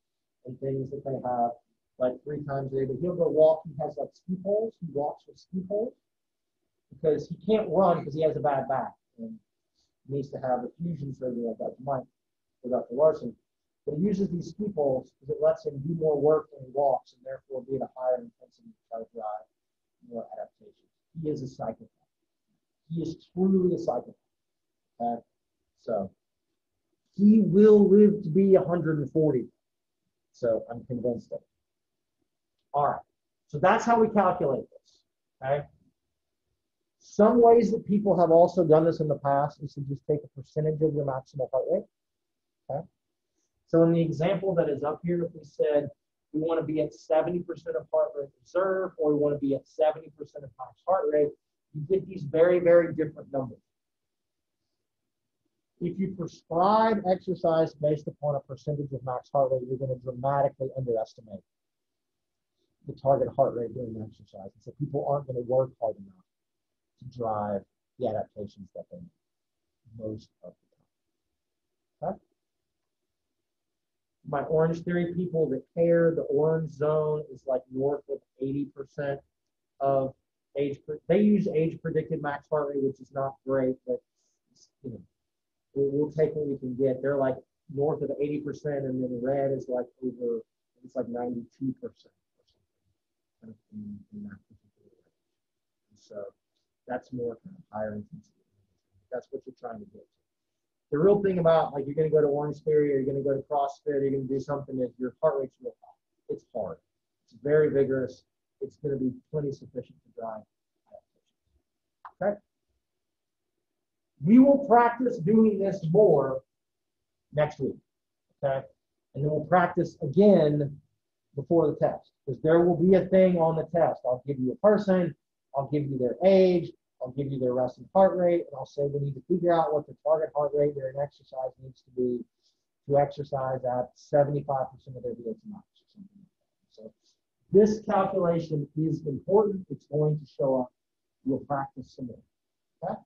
and things that they have like 3 times a day. But he'll go walk. He has like ski poles. He walks with ski poles because he can't run because he has a bad back and needs to have a fusion surgery like Dr. Mike or Dr. Larson. But he uses these ski poles because it lets him do more work when he walks and therefore be at a higher intensity to try to drive more adaptation. He is a psychopath. He is truly a psychopath. Okay? So he will live to be 140. So I'm convinced of it. All right. So that's how we calculate this. Okay? Some ways that people have also done this in the past is to just take a percentage of your maximal heart rate. Okay? So in the example that is up here, if we said we want to be at 70% of heart rate reserve, or we want to be at 70% of max heart rate, you get these very, very different numbers. If you prescribe exercise based upon a percentage of max heart rate, you're going to dramatically underestimate the target heart rate during exercise. And so people aren't going to work hard enough to drive the adaptations that they need most of the time. Okay? My Orange Theory people that care, the orange zone is like north of 80% of age. They use age predicted max heart rate, which is not great, but we'll take what we can get. They're like north of 80%, and then red is like over, it's like 92% or something in that particular range. And so that's more kind of higher intensity. That's what you're trying to get to. The real thing about, like, you're going to go to Orange Theory or you're going to go to CrossFit or you're going to do something that your heart rate's real high. It's hard. It's very vigorous. It's going to be plenty sufficient to drive adaptation. Okay? We will practice doing this more next week. Okay? And then we'll practice again before the test. Because there will be a thing on the test. I'll give you a person. I'll give you their age. I'll give you their resting heart rate, and I'll say we need to figure out what the target heart rate during exercise needs to be to exercise at 75% of their VO2 max or something like that. So this calculation is important. It's going to show up. You'll practice some more. Okay?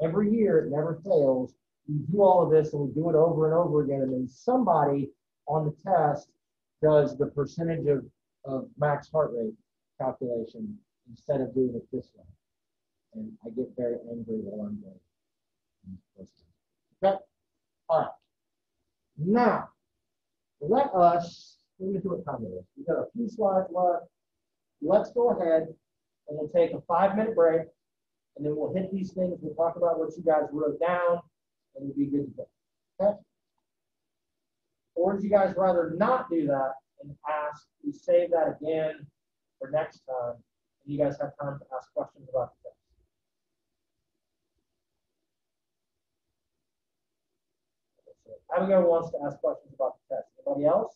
Every year, it never fails. we do all of this and we do it over and over again, and then somebody on the test does the percentage of max heart rate calculation instead of doing it this way. And I get very angry while I'm doing it. Okay? All right. Now, let me see what time it is. We've got a few slides left. Let's go ahead and we'll take a 5-minute break, and then we'll hit these things. We'll talk about what you guys wrote down, and we'll be good to go. Okay? Or would you guys rather not do that and ask, we save that again for next time, and you guys have time to ask questions about the test? Abigail wants to ask questions about the test. Anybody else?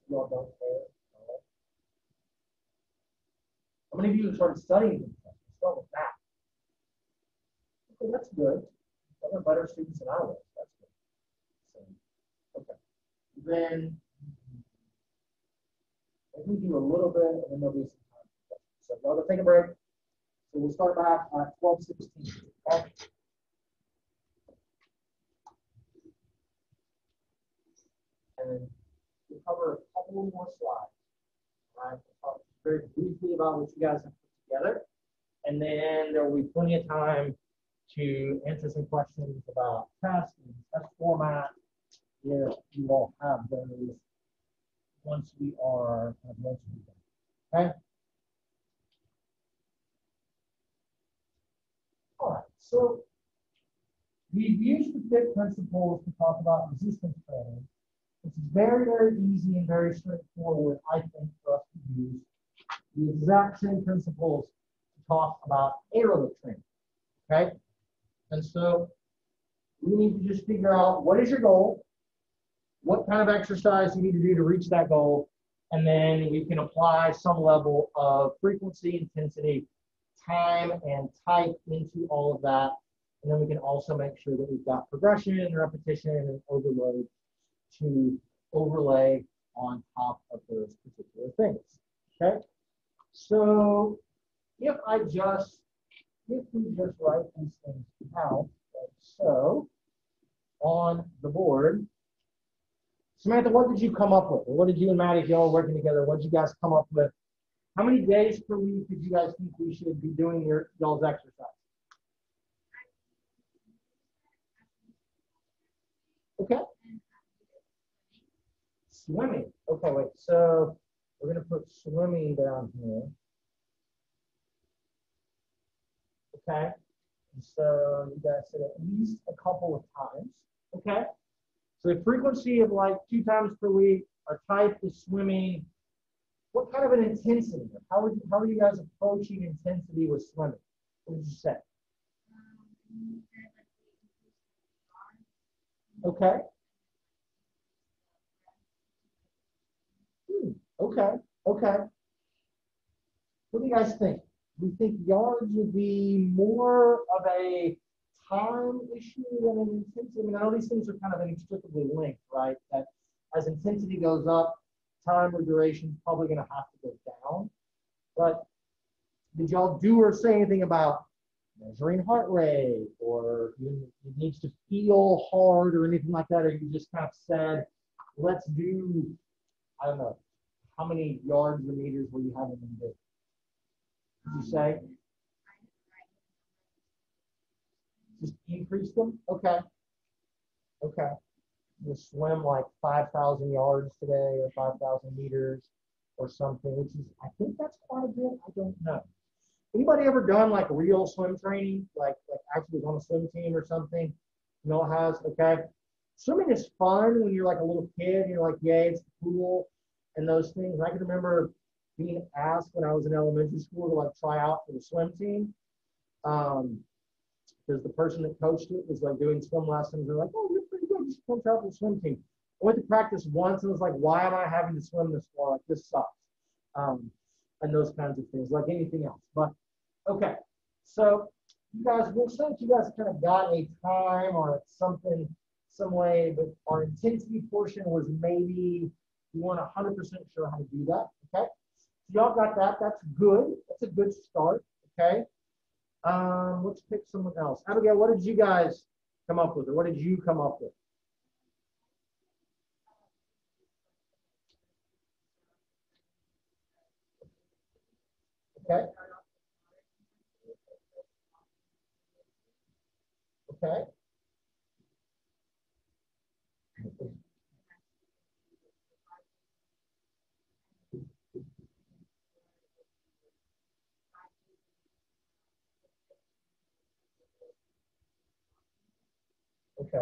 You all don't care. All right. How many of you have started studying the test? Let's start with that. Okay, that's good. Some are better students than I was. That's good. So, okay. Then we do a little bit, and then there'll be some time for questions. So y'all go take a break. So we'll start back at 12:16. Okay? And we'll cover a couple more slides. All right, we'll talk very briefly about what you guys have put together, and then there will be plenty of time to answer some questions about tests and test format if you all have those once we are done. Okay. All right. So we've used the FIT principles to talk about resistance training. It's very, very easy and very straightforward, I think, for us to use the exact same principles to talk about aerobic training, okay? And so we need to just figure out what is your goal, what kind of exercise you need to do to reach that goal, and then we can apply some level of frequency, intensity, time, and type into all of that. And then we can also make sure that we've got progression and repetition and overload to overlay on top of those particular things, okay? So if we just write these things out, like so, on the board, Samantha, what did you come up with? Or what did you and Maddie, if y'all working together, what did you guys come up with? How many days per week did you guys think we should be doing y'all's exercise? Okay. Swimming. Okay, wait. So we're going to put swimming down here. Okay. And so you guys said at least a couple of times. Okay. So a frequency of like 2 times per week. Our type is swimming. What kind of an intensity? How are you guys approaching intensity with swimming? What did you say? Okay. Okay. Okay. What do you guys think? Do you think yards would be more of a time issue than an intensity? I mean, I know these things are kind of inextricably linked, right? That as intensity goes up, time or duration is probably going to have to go down. But did y'all do or say anything about measuring heart rate, or it needs to feel hard or anything like that? Or you just kind of said, let's do, I don't know, how many yards or meters were you having them do? Did you say? Just increase them? Okay. Okay. You swim like 5,000 yards today or 5,000 meters or something, which is, I think that's quite a bit. I don't know. Anybody ever done like real swim training? Like actually was on a swim team or something? You know, it has, okay. Swimming is fun when you're like a little kid and you're like, yay, it's cool and those things. I can remember being asked when I was in elementary school to like try out for the swim team. Because the person that coached it was like doing swim lessons. They're like, oh, you're pretty good. Just come try out for the swim team. I went to practice once and was like, why am I having to swim this far? Like, this sucks. And those kinds of things, like anything else. But okay, so you guys, we'll say that you guys kind of got a time or something, some way, but our intensity portion was maybe you weren't 100% sure how to do that. Okay, so y'all got that. That's good. That's a good start. Okay. Let's pick someone else. Abigail, what did you guys come up with, or what did you come up with? Okay. Okay. Okay.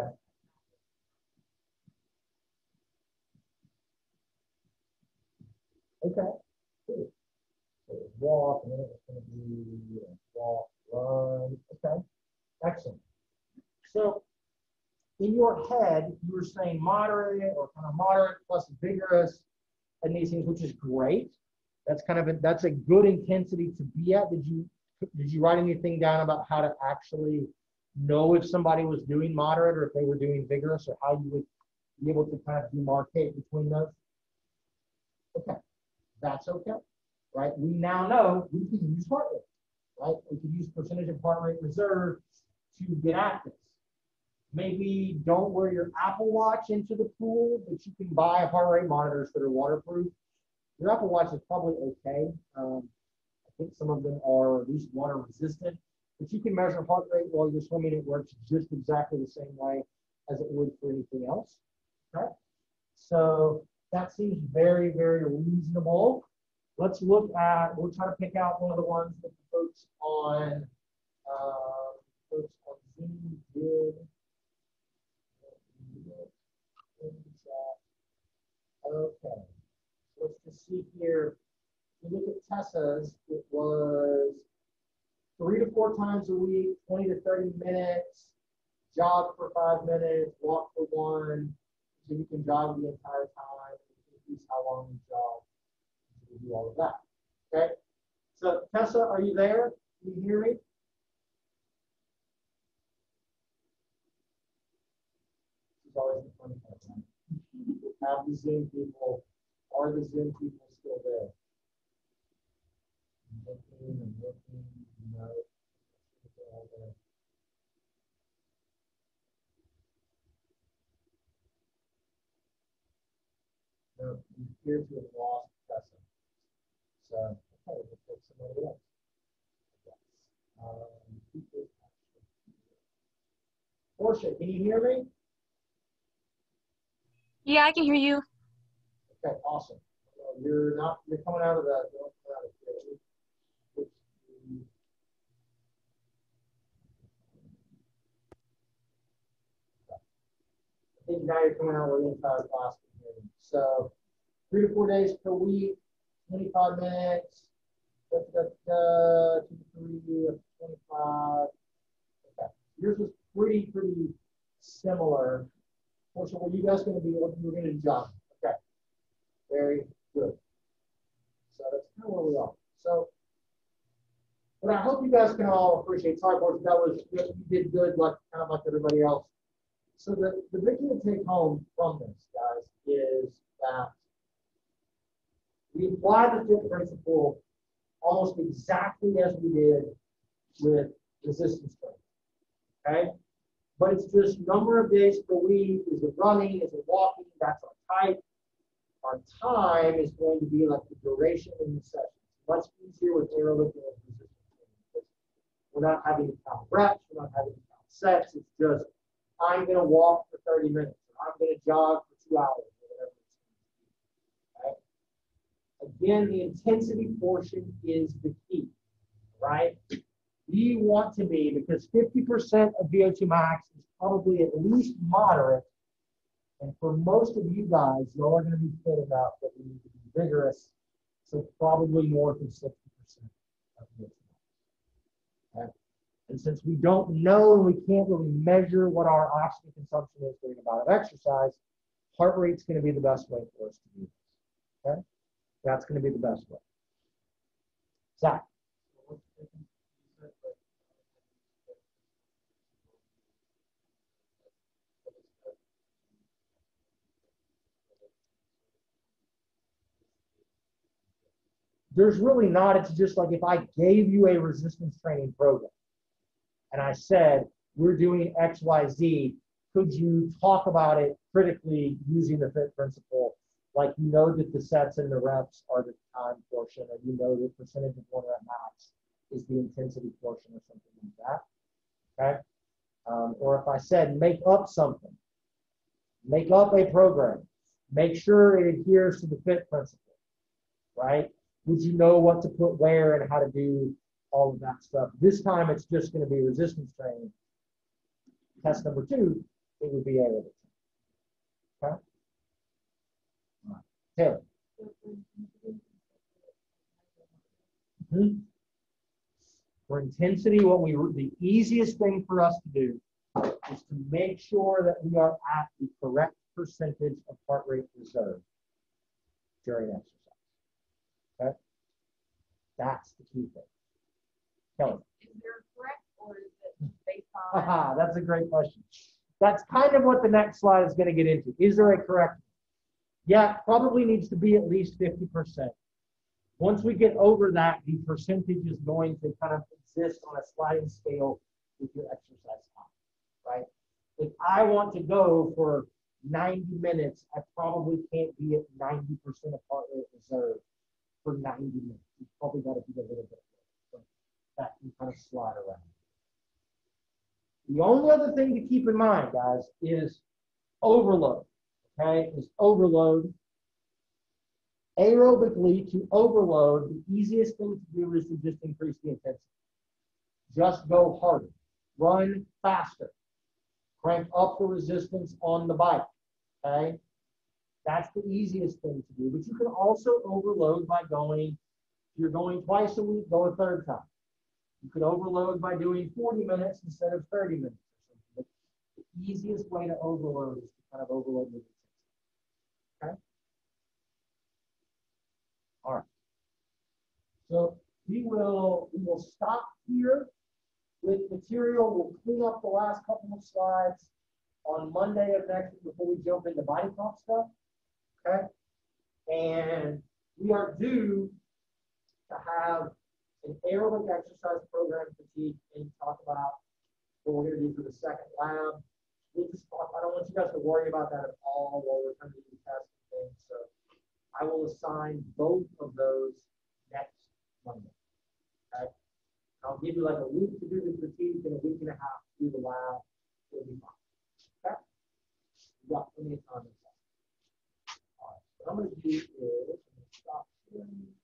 Okay. Cool. So it was walk, and then it was going to be walk, run. Okay. Excellent. So in your head, you were saying moderate or kind of moderate plus vigorous and these things, which is great. That's kind of that's a good intensity to be at. Did you write anything down about how to actually know if somebody was doing moderate or if they were doing vigorous, or how you would be able to kind of demarcate between those? Okay, that's okay, right? We now know we can use heart rate, right? We can use percentage of heart rate reserve to get at this. Maybe don't wear your Apple Watch into the pool, but you can buy heart rate monitors that are waterproof. Your Apple Watch is probably okay. I think some of them are at least water resistant, but you can measure heart rate while you're swimming. It works just exactly the same way as it would for anything else. Okay, so that seems very, very reasonable. Let's look at, we'll try to pick out one of the ones that the folks on Zoom did. Okay, let's just see here. If you look at Tessa's, it was 3 to 4 times a week, 20 to 30 minutes, jog for 5 minutes, walk for 1, so you can jog the entire time, increase how long you jog, so you do all of that. Okay, so Tessa, are you there? Can you hear me? This is always the funny part, right? Have the Zoom people, are the Zoom people still there? I'm looking, no, they're all there. No, you appear to have lost Tessa. So, okay, we'll take somebody else. Yes. Portia, can you hear me? Yeah, I can hear you. Okay, awesome. You're coming out of the, I think now you're coming out with the entire class. So 3 to 4 days per week, 25 minutes, 2 to 3, 25. Okay. Yours was pretty similar. Portia, were you guys going to be looking, you were going to jog? Okay. Very good. So that's kind of where we are. So, but I hope you guys can all appreciate. Sorry, Portia, that was good. You did good, like kind of like everybody else. So the big thing to take home from this, guys, is that we apply the fifth principle almost exactly as we did with resistance training. Okay? But it's just number of days per week. Is it running? Is it walking? That's our type. Our time is going to be like the duration in the session. Much easier with aerobic and resistance training. We're not having to count reps. We're not having to count sets. It's just, I'm going to walk for 30 minutes. Or I'm going to jog for 2 hours. Or whatever it's going to be. Right? Again, the intensity portion is the key. Right? We want to be, because 50% of VO2 max is probably at least moderate. And for most of you guys, you all are going to be fit enough that we need to be vigorous. So probably more than 60% of VO2 max. Okay? And since we don't know and we can't really measure what our oxygen consumption is during a bout of exercise, heart rate's going to be the best way for us to do this. Okay? That's going to be the best way. Zach. There's really not. It's just like if I gave you a resistance training program, and I said, we're doing X, Y, Z, could you talk about it critically using the FIT principle? Like, you know that the sets and the reps are the time portion, and you know the percentage of 1 rep max is the intensity portion or something like that, okay? Or if I said, make up something, make up a program, make sure it adheres to the FIT principle, right? Would you know what to put where and how to do all of that stuff? This time it's just going to be resistance training. Test number 2, it would be aerobic. Okay? All right. Taylor. For intensity, the easiest thing for us to do is to make sure that we are at the correct percentage of heart rate reserve during exercise. Okay? That's the key thing. Kelly. Is there correct or is it based on? That's a great question. That's kind of what the next slide is going to get into. Is there a correct? Yeah, it probably needs to be at least 50%. Once we get over that, the percentage is going to kind of exist on a sliding scale with your exercise time, right? If I want to go for 90 minutes, I probably can't be at 90% of heart rate reserve for 90 minutes. You probably got to be a little bit more. So that can kind of slide around. The only other thing to keep in mind, guys, is overload. Okay, is overload. Aerobically, to overload, the easiest thing to do is to just increase the intensity. Just go harder. Run faster. Crank up the resistance on the bike. Okay? That's the easiest thing to do. But you can also overload by going, if you're going twice a week, go a third time. You could overload by doing 40 minutes instead of 30 minutes or something. But the easiest way to overload is to kind of overload with intensity. Okay? All right. So we will stop here with material. We'll clean up the last couple of slides on Monday of next week before we jump into body comp stuff. Okay? And we are due to have an aerobic exercise program fatigue and talk about what we're going to do for the second lab. We'll just talk, I don't want you guys to worry about that at all while we're trying to do the test and things. So I will assign both of those next Monday. Okay? I'll give you like a week to do the fatigue and a week and a half to do the lab. It'll be fine. Okay? We got plenty of time. All right. What I'm going to do is I'm going to stop sharing.